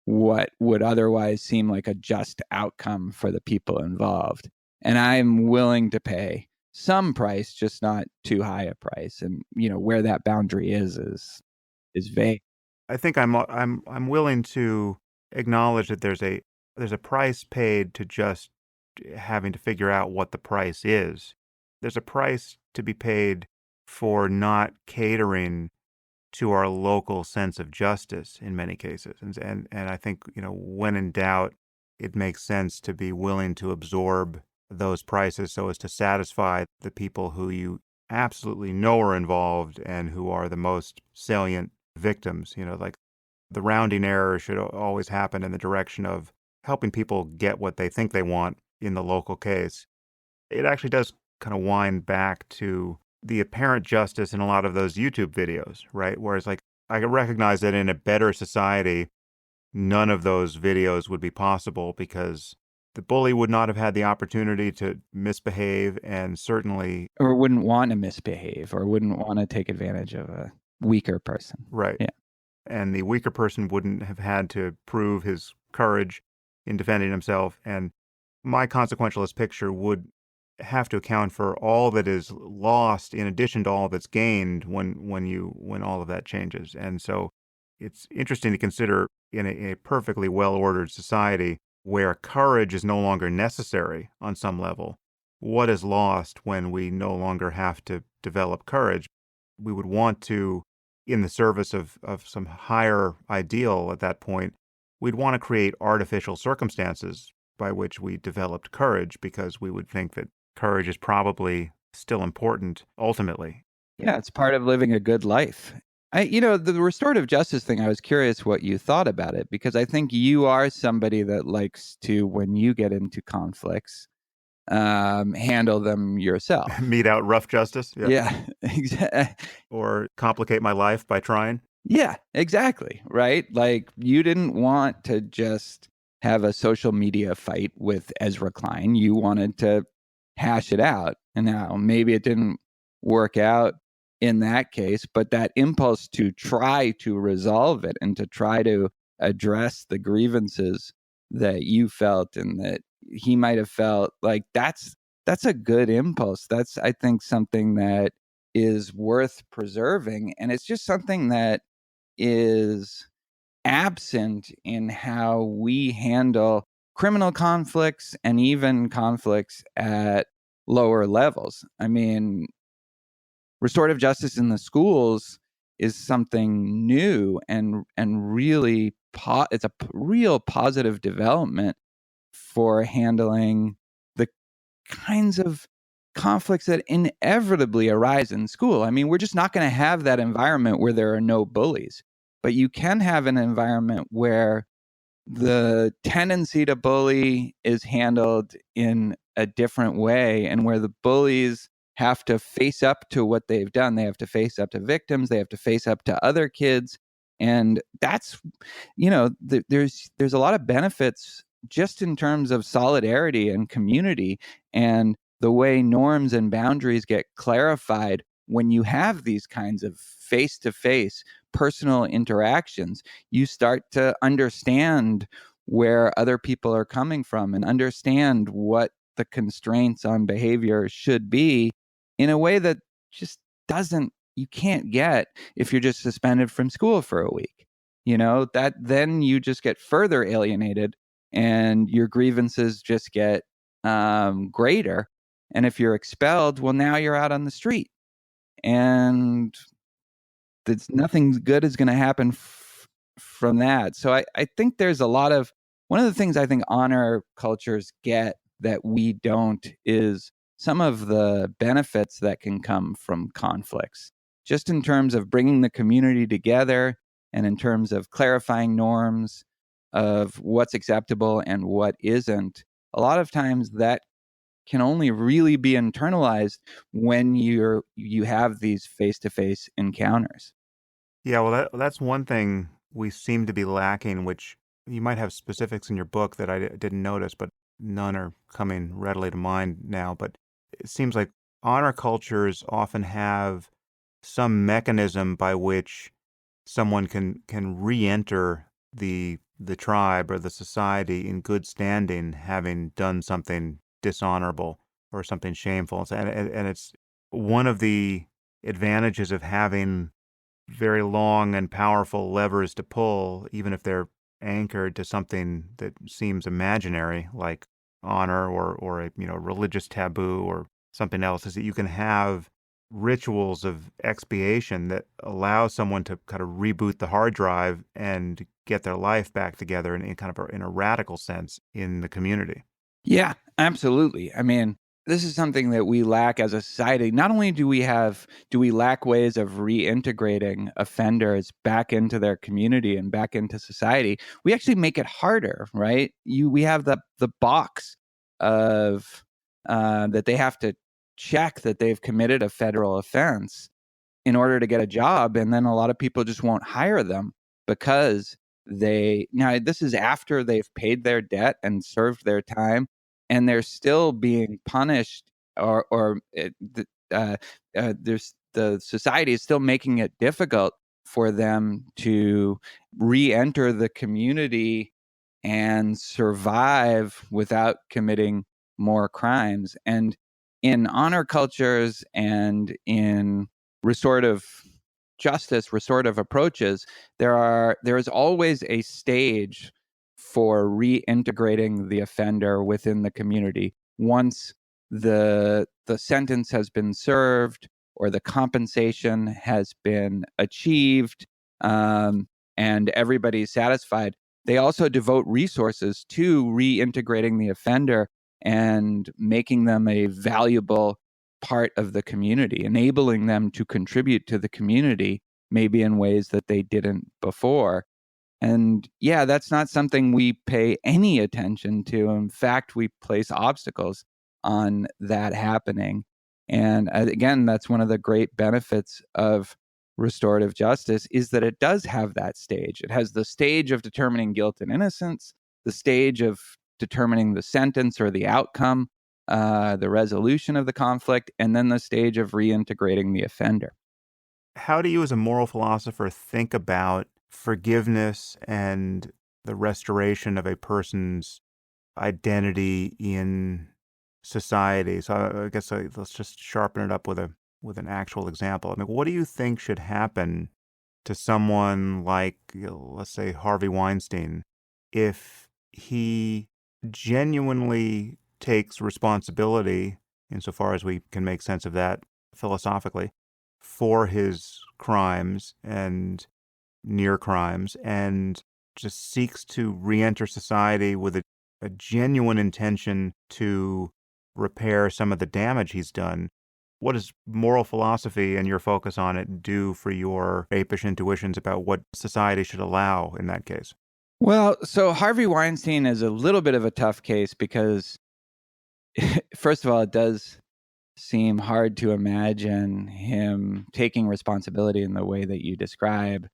what would otherwise seem like a just outcome for the people involved. And I'm willing to pay some price, just not too high a price. And where that boundary is vague. I think I'm willing to acknowledge that there's a price paid to just having to figure out what the price is. There's a price to be paid for not catering to our local sense of justice in many cases. And I think, when in doubt, it makes sense to be willing to absorb those prices so as to satisfy the people who you absolutely know are involved and who are the most salient victims. Like the rounding error should always happen in the direction of helping people get what they think they want in the local case. It actually does kind of wind back to the apparent justice in a lot of those YouTube videos, right? Whereas, like, I recognize that in a better society, none of those videos would be possible because the bully would not have had the opportunity to misbehave, and certainly, Or wouldn't want to misbehave or wouldn't want to take advantage of a weaker person. right. Yeah. And the weaker person wouldn't have had to prove his courage in defending himself. And my consequentialist picture would have to account for all that is lost in addition to all that's gained when all of that changes. And so it's interesting to consider in a perfectly well-ordered society where courage is no longer necessary on some level, what is lost when we no longer have to develop courage. We would want to, in the service of some higher ideal at that point, we'd want to create artificial circumstances by which we developed courage because we would think that courage is probably still important ultimately. Yeah, it's part of living a good life. The restorative justice thing, I was curious what you thought about it because I think you are somebody that likes to, when you get into conflicts, handle them yourself. Mete out rough justice, yeah, Yeah, exactly. or complicate my life by trying. Yeah, exactly. Right. Like you didn't want to just have a social media fight with Ezra Klein. You wanted to hash it out. And now maybe it didn't work out in that case, but that impulse to try to resolve it and to try to address the grievances that you felt and that he might have felt, like that's a good impulse. That's, I think, something that is worth preserving. And it's just something that is absent in how we handle criminal conflicts and even conflicts at lower levels. I mean, restorative justice in the schools is something new and really it's a real positive development for handling the kinds of conflicts that inevitably arise in school. I mean, we're just not going to have that environment where there are no bullies, but you can have an environment where the tendency to bully is handled in a different way, and where the bullies have to face up to what they've done. They have to face up to victims, they have to face up to other kids. And that's, there's a lot of benefits just in terms of solidarity and community, and the way norms and boundaries get clarified when you have these kinds of face-to-face personal interactions. You start to understand where other people are coming from and understand what the constraints on behavior should be in a way that just doesn't you can't get if you're just suspended from school for a week. That then you just get further alienated, and your grievances just get greater. And if you're expelled, well, now you're out on the street, and that's nothing good is going to happen from that. So I think there's a lot of one of the things I think honor cultures get that we don't is some of the benefits that can come from conflicts, just in terms of bringing the community together and in terms of clarifying norms of what's acceptable and what isn't. A lot of times that can only really be internalized when you have these face-to-face encounters. Yeah, well, that's one thing we seem to be lacking, which you might have specifics in your book that I didn't notice, but none are coming readily to mind now. But it seems like honor cultures often have some mechanism by which someone can re-enter the tribe or the society in good standing, having done something dishonorable or something shameful. And it's one of the advantages of having very long and powerful levers to pull, even if they're anchored to something that seems imaginary, like honor or a religious taboo or something else, is that you can have rituals of expiation that allow someone to kind of reboot the hard drive and get their life back together in kind of in a radical sense in the community. Yeah, absolutely. I mean, this is something that we lack as a society. Not only do we lack ways of reintegrating offenders back into their community and back into society, we actually make it harder, right? We have the box of that they have to check that they've committed a federal offense in order to get a job, and then a lot of people just won't hire them because now this is after they've paid their debt and served their time, and they're still being punished, there's the society is still making it difficult for them to re-enter the community and survive without committing more crimes. And in honor cultures and in restorative justice, restorative approaches, there is always a stage for reintegrating the offender within the community once the sentence has been served or the compensation has been achieved, and everybody's satisfied. They also devote resources to reintegrating the offender and making them a valuable part of the community, enabling them to contribute to the community, maybe in ways that they didn't before. And yeah, that's not something we pay any attention to. In fact, we place obstacles on that happening. And again, that's one of the great benefits of restorative justice is that it does have that stage. It has the stage of determining guilt and innocence, the stage of determining the sentence or the outcome, the resolution of the conflict, and then the stage of reintegrating the offender. How do you, as a moral philosopher, think about forgiveness and the restoration of a person's identity in society? So I guess let's just sharpen it up with an actual example. I mean, what do you think should happen to someone like, let's say, Harvey Weinstein, if he genuinely takes responsibility insofar as we can make sense of that philosophically, for his crimes and near crimes, and just seeks to re-enter society with a genuine intention to repair some of the damage he's done. What does moral philosophy and your focus on it do for your apish intuitions about what society should allow in that case? Well, so Harvey Weinstein is a little bit of a tough case because, first of all, it does seem hard to imagine him taking responsibility in the way that you describe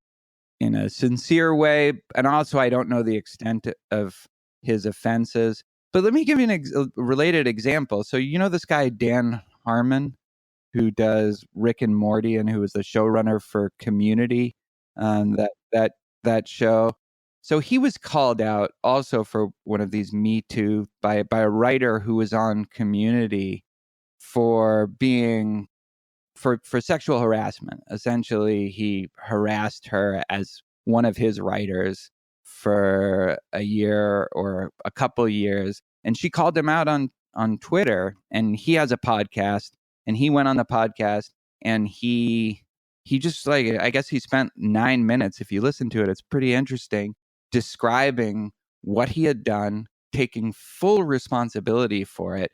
in a sincere way. And also, I don't know the extent of his offenses. But let me give you a related example. So, you know, this guy, Dan Harmon, who does Rick and Morty and who was the showrunner for Community, that show. So he was called out also for one of these Me Too by a writer who was on Community for being for sexual harassment. Essentially, he harassed her as one of his writers for a year or a couple years, and she called him out on Twitter. And he has a podcast, and he went on the podcast, and he just, like, I guess he spent 9 minutes. If you listen to it, it's pretty interesting, describing what he had done, taking full responsibility for it,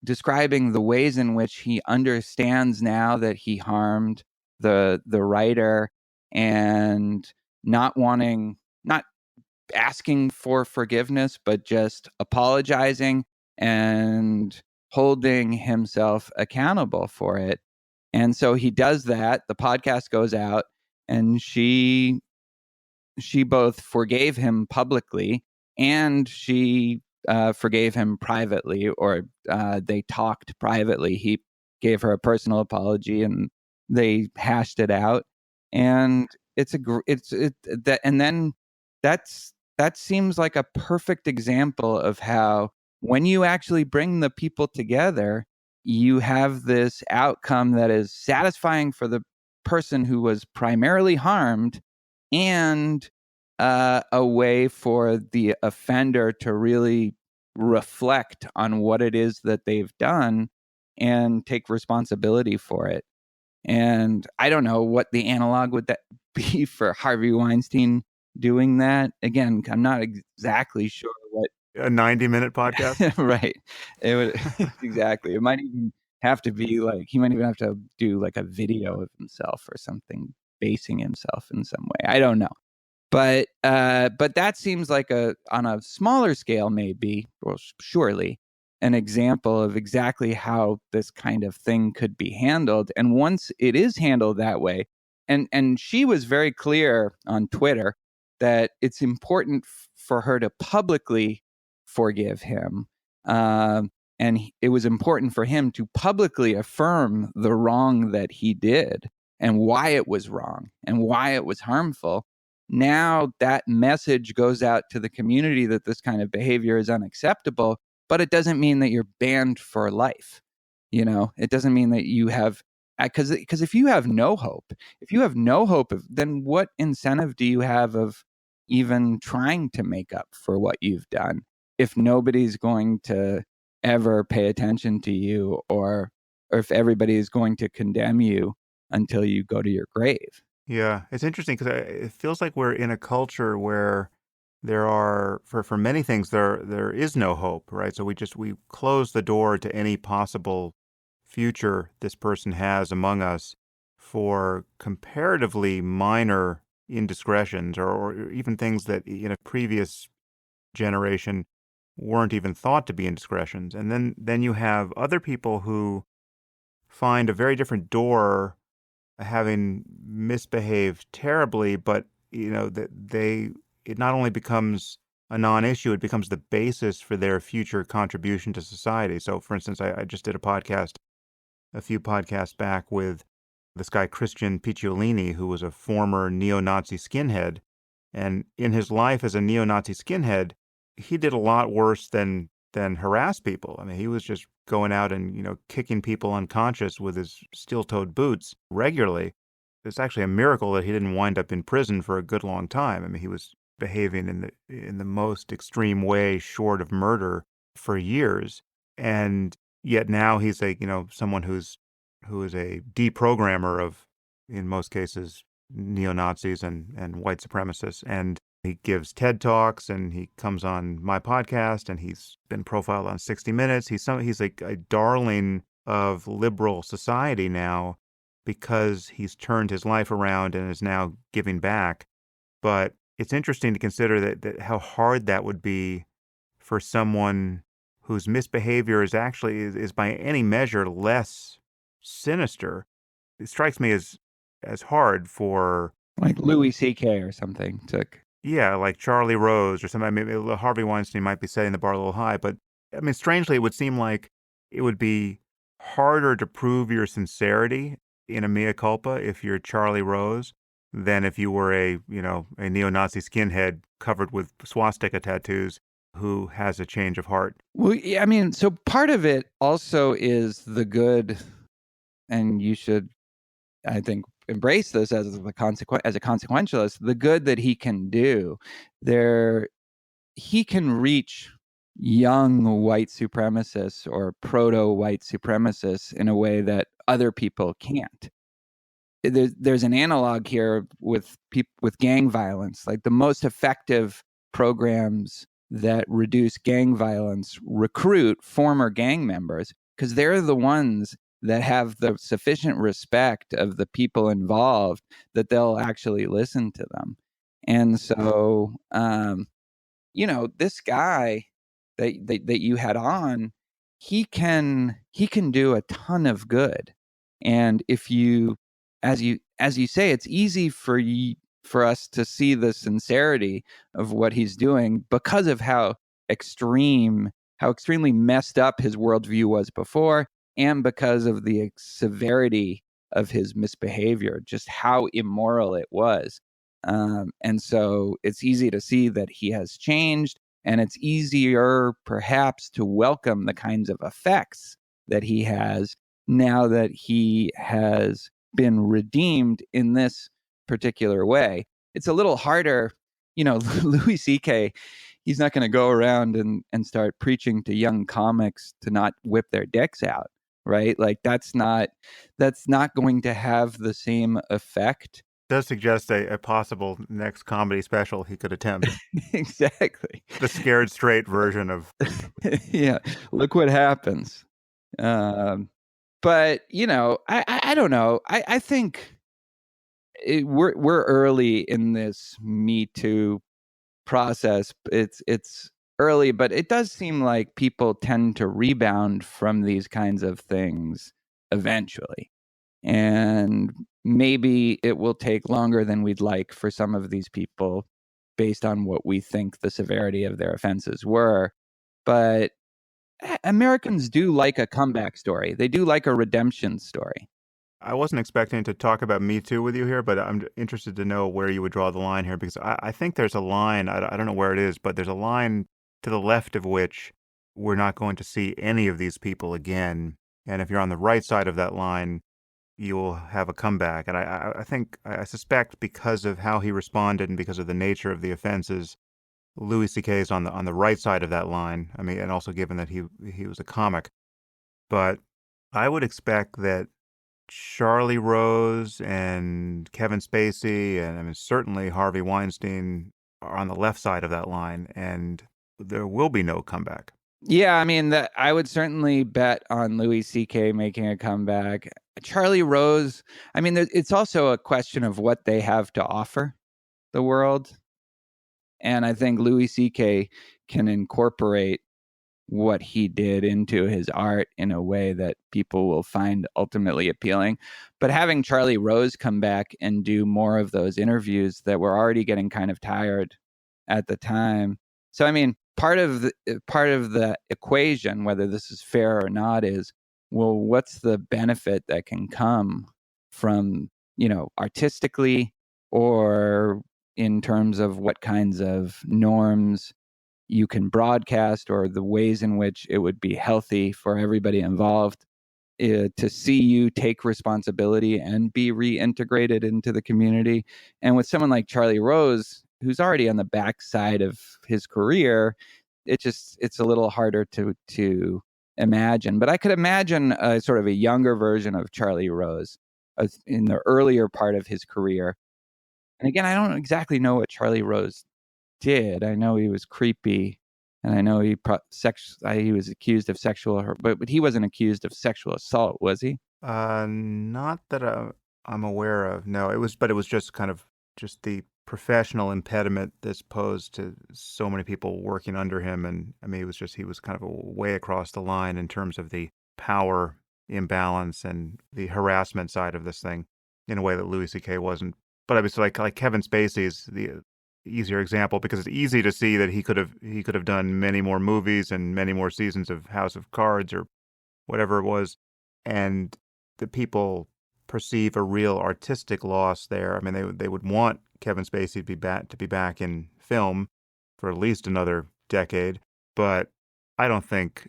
describing the ways in which he understands now that he harmed the writer, and not asking for forgiveness, but just apologizing and holding himself accountable for it. And so he does that. The podcast goes out, and she both forgave him publicly, and she forgave him privately, or they talked privately. He gave her a personal apology, and they hashed it out. And and then that seems like a perfect example of how, when you actually bring the people together, you have this outcome that is satisfying for the person who was primarily harmed, and a way for the offender to really reflect on what it is that they've done and take responsibility for it. And I don't know what the analog would that be for Harvey Weinstein doing that. Again, I'm not exactly sure what. A 90-minute podcast? Right. It would exactly. It might even have to be like, he might even have to do like a video of himself or something, basing himself in some way. I don't know. But that seems like, on a smaller scale, maybe, well, surely, an example of exactly how this kind of thing could be handled. And once it is handled that way, and she was very clear on Twitter that it's important for her to publicly forgive him, and it was important for him to publicly affirm the wrong that he did, and why it was wrong, and why it was harmful. Now that message goes out to the community that this kind of behavior is unacceptable, but it doesn't mean that you're banned for life. You know, it doesn't mean that you have, because if you have no hope, then what incentive do you have of even trying to make up for what you've done, if nobody's going to ever pay attention to you, or if everybody is going to condemn you until you go to your grave? Yeah, it's interesting because it feels like we're in a culture where there are, for many things, there is no hope, right? So we close the door to any possible future this person has among us for comparatively minor indiscretions, or even things that in a previous generation weren't even thought to be indiscretions. And then you have other people who find a very different door, having misbehaved terribly, but that it not only becomes a non-issue, it becomes the basis for their future contribution to society. So, for instance, I just did a few podcasts back with this guy Christian Picciolini, who was a former neo-Nazi skinhead, and in his life as a neo-Nazi skinhead, he did a lot worse than harass people. I mean, he was just going out and, kicking people unconscious with his steel-toed boots regularly. It's actually a miracle that he didn't wind up in prison for a good long time. I mean, he was behaving in the most extreme way short of murder for years. And Yet now he's someone who is a deprogrammer of, in most cases, neo-Nazis and white supremacists. And he gives TED Talks and he comes on my podcast and he's been profiled on 60 Minutes. He's like a darling of liberal society now because he's turned his life around and is now giving back. But it's interesting to consider that how hard that would be for someone whose misbehavior is by any measure less sinister. It strikes me as hard for, Like Louis C.K. or something took. yeah, like Charlie Rose or somebody. Maybe Harvey Weinstein might be setting the bar a little high, but I mean, strangely, it would seem like it would be harder to prove your sincerity in a mea culpa if you're Charlie Rose than if you were a neo-Nazi skinhead covered with swastika tattoos who has a change of heart. Well, yeah, I mean, so part of it also is the good, and you should, I think, embrace this as a consequentialist, the good that he can do. He can reach young white supremacists or proto-white supremacists in a way that other people can't. There's an analog here with gang violence. Like the most effective programs that reduce gang violence recruit former gang members because they're the ones that have the sufficient respect of the people involved that they'll actually listen to them. And so, this guy that you had on, he can do a ton of good. And if you, as you say, it's easy for us to see the sincerity of what he's doing because of how extremely messed up his worldview was before, and because of the severity of his misbehavior, just how immoral it was. And so it's easy to see that he has changed, and it's easier perhaps to welcome the kinds of effects that he has now that he has been redeemed in this particular way. It's a little harder, Louis C.K., he's not going to go around and start preaching to young comics to not whip their dicks out, right? Like that's not going to have the same effect. Does suggest a possible next comedy special he could attempt. Exactly. The scared straight version of. Yeah, look what happens. But I don't know. I think we're early in this Me Too process. It's early, but it does seem like people tend to rebound from these kinds of things eventually. And maybe it will take longer than we'd like for some of these people based on what we think the severity of their offenses were. But Americans do like a comeback story. They do like a redemption story. I wasn't expecting to talk about Me Too with you here, but I'm interested to know where you would draw the line here because I think there's a line, I don't know where it is, but there's a line to the left of which we're not going to see any of these people again. And if you're on the right side of that line, you will have a comeback. And I suspect because of how he responded and because of the nature of the offenses, Louis C.K. is on the right side of that line. I mean, and also given that he was a comic. But I would expect that Charlie Rose and Kevin Spacey and I mean certainly Harvey Weinstein are on the left side of that line, and there will be no comeback. Yeah, I mean, I would certainly bet on Louis C.K. making a comeback. Charlie Rose, I mean, it's also a question of what they have to offer the world. And I think Louis C.K. can incorporate what he did into his art in a way that people will find ultimately appealing. But having Charlie Rose come back and do more of those interviews that were already getting kind of tired at the time. So, I mean, part of the equation, whether this is fair or not, is, well, what's the benefit that can come from, artistically or in terms of what kinds of norms you can broadcast or the ways in which it would be healthy for everybody involved to see you take responsibility and be reintegrated into the community. And with someone like Charlie Rose, who's already on the backside of his career, it's a little harder to imagine. But I could imagine a sort of a younger version of Charlie Rose in the earlier part of his career. And again, I don't exactly know what Charlie Rose did. I know he was creepy, and I know he was accused of but he wasn't accused of sexual assault, was he? Not that I'm aware of. No, but it was just kind of just the professional impediment this posed to so many people working under him. And I mean, he was kind of way across the line in terms of the power imbalance and the harassment side of this thing in a way that Louis C.K. wasn't. But I was like Kevin Spacey is the easier example because it's easy to see that he could have done many more movies and many more seasons of House of Cards or whatever it was, and the people perceive a real artistic loss there. I mean, they would want Kevin Spacey to be back in film for at least another decade, but I don't think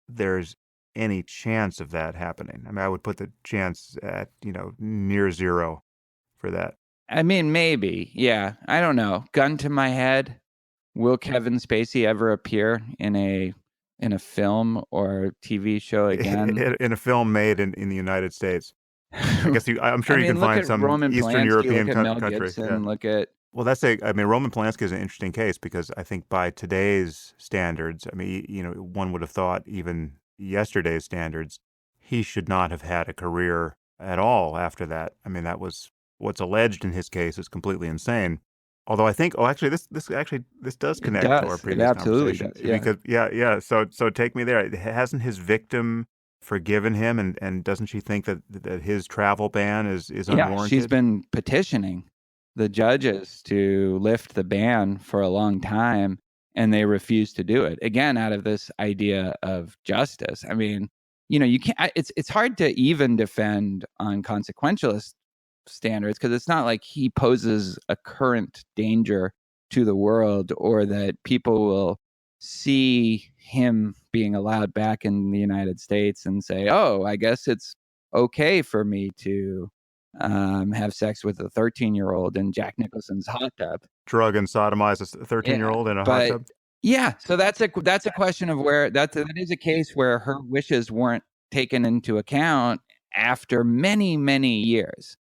there's any chance of that happening. I mean, I would put the chance at, near zero for that. I mean, maybe. Yeah. I don't know. Gun to my head. Will Kevin Spacey ever appear in a film or TV show again? In a film made in the United States. I guess I'm sure I you can mean, look find at some Roman Eastern Polanski, European look at Mel country. Yeah. Gibson, look at Well, I mean, Roman Polanski is an interesting case because I think by today's standards, I mean, one would have thought even yesterday's standards, he should not have had a career at all after that. I mean, that was what's alleged in his case is completely insane. Although I think, actually, this does it connect to our does. It previous absolutely conversation does. Yeah. because, yeah. So take me there. Hasn't his victim forgiven him, and doesn't she think that his travel ban is Yeah, she's unwarranted? been petitioning the judges to lift the ban for a long time, and they refuse to do it. Again, out of this idea of justice. I mean, you can't. It's hard to even defend on consequentialist standards because it's not like he poses a current danger to the world or that people will see him being allowed back in the United States and say, "Oh, I guess it's okay for me to have sex with a 13-year-old in Jack Nicholson's hot tub." Drug and sodomize a 13-year-old in a hot But tub? yeah, so that's a question of where that is a case where her wishes weren't taken into account after many, many years,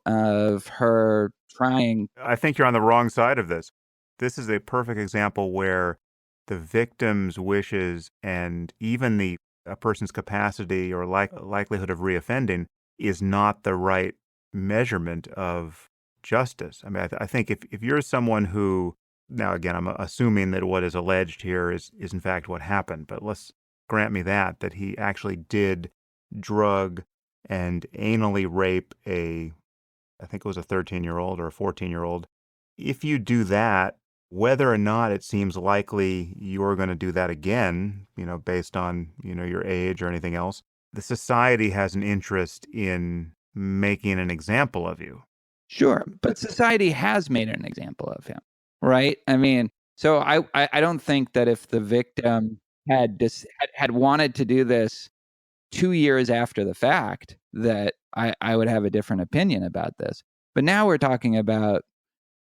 of her trying. I think you're on the wrong side of this. This is a perfect example where the victim's wishes and even a person's capacity or likelihood of reoffending is not the right measurement of justice. I mean, I think if you're someone who, now again, I'm assuming that what is alleged here is in fact what happened, but let's grant me that he actually did drug and anally rape I think it was a 13-year-old or a 14-year-old. If you do that, whether or not it seems likely you're going to do that again, based on, your age or anything else, the society has an interest in making an example of you. Sure, but society has made an example of him, right? I mean, so I don't think that if the victim had wanted to do this 2 years after the fact, that I would have a different opinion about this. But now we're talking about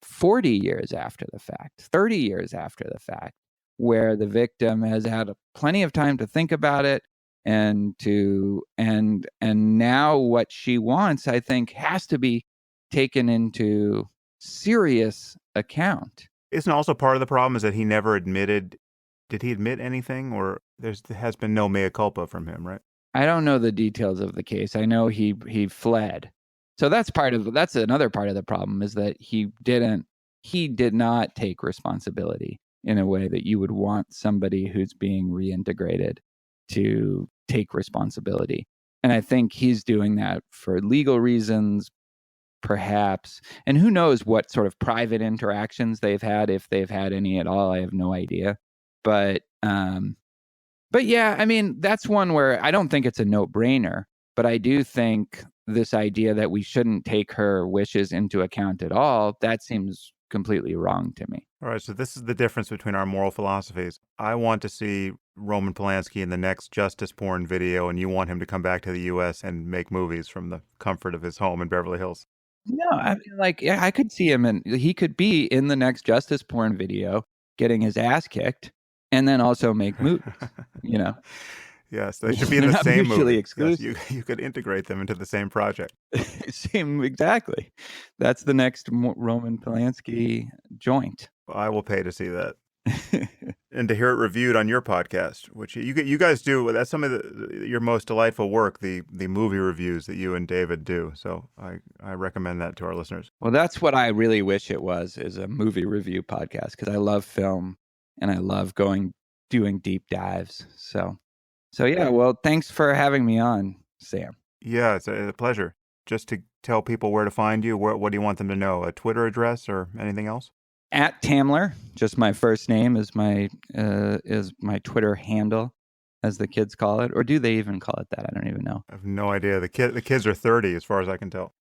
40 years after the fact, 30 years after the fact, where the victim has had plenty of time to think about it and now what she wants, I think, has to be taken into serious account. Isn't also part of the problem is that he never admitted, did he admit anything, or there has been no mea culpa from him, right? I don't know the details of the case. I know he fled. So that's another part of the problem is that he did not take responsibility in a way that you would want somebody who's being reintegrated to take responsibility. And I think he's doing that for legal reasons, perhaps. And who knows what sort of private interactions they've had, if they've had any at all. I have no idea. But yeah, I mean, that's one where I don't think it's a no-brainer, but I do think this idea that we shouldn't take her wishes into account at all, that seems completely wrong to me. All right, so this is the difference between our moral philosophies. I want to see Roman Polanski in the next justice porn video, and you want him to come back to the U.S. and make movies from the comfort of his home in Beverly Hills. No, I mean, like, yeah, I could see him, and he could be in the next justice porn video getting his ass kicked, and then also make movies, you know. Yes, they should be in They're the not same mutually movie. Yes, you exclusive. you could integrate them into the same project. Same, exactly. That's the next Roman Polanski joint. I will pay to see that and to hear it reviewed on your podcast, which you guys do. That's some of your most delightful work, the movie reviews that you and David do. So I recommend that to our listeners. Well, that's what I really wish it was, is a movie review podcast, because I love film and I love doing deep dives. So yeah, well, thanks for having me on, Sam. Yeah, it's a pleasure. Just to tell people where to find you, what do you want them to know? A Twitter address or anything else? At Tamler, just my first name is my Twitter handle, as the kids call it, or do they even call it that? I don't even know. I have no idea. The kids are 30, as far as I can tell.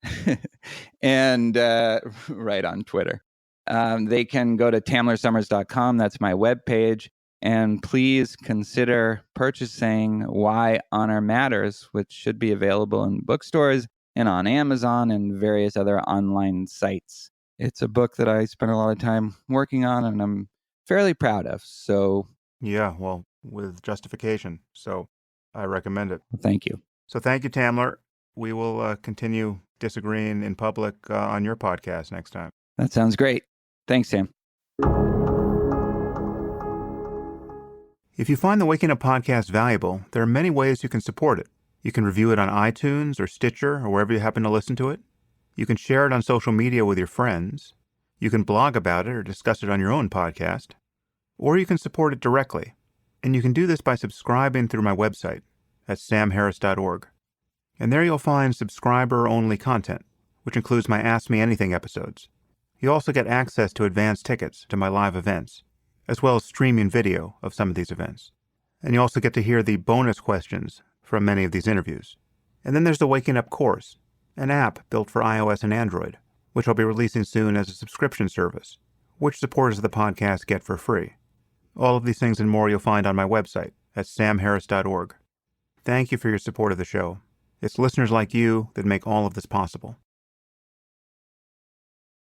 And right on Twitter, they can go to tamlersommers.com. That's my webpage. And please consider purchasing Why Honor Matters, which should be available in bookstores and on Amazon and various other online sites. It's a book that I spent a lot of time working on, and I'm fairly proud of. So, Yeah, well, with justification. So I recommend it. thank you. So thank you, Tamler. We will continue disagreeing in public on your podcast next time. That sounds great. Thanks, Sam. If you find the Waking Up podcast valuable, there are many ways you can support it. You can review it on iTunes or Stitcher or wherever you happen to listen to it. You can share it on social media with your friends. You can blog about it or discuss it on your own podcast. Or you can support it directly. And you can do this by subscribing through my website at samharris.org. And there you'll find subscriber-only content, which includes my Ask Me Anything episodes. You also get access to advance tickets to my live events, as well as streaming video of some of these events. And you also get to hear the bonus questions from many of these interviews. And then there's the Waking Up course, an app built for iOS and Android, which I'll be releasing soon as a subscription service, which supporters of the podcast get for free. All of these things and more you'll find on my website at samharris.org. Thank you for your support of the show. It's listeners like you that make all of this possible.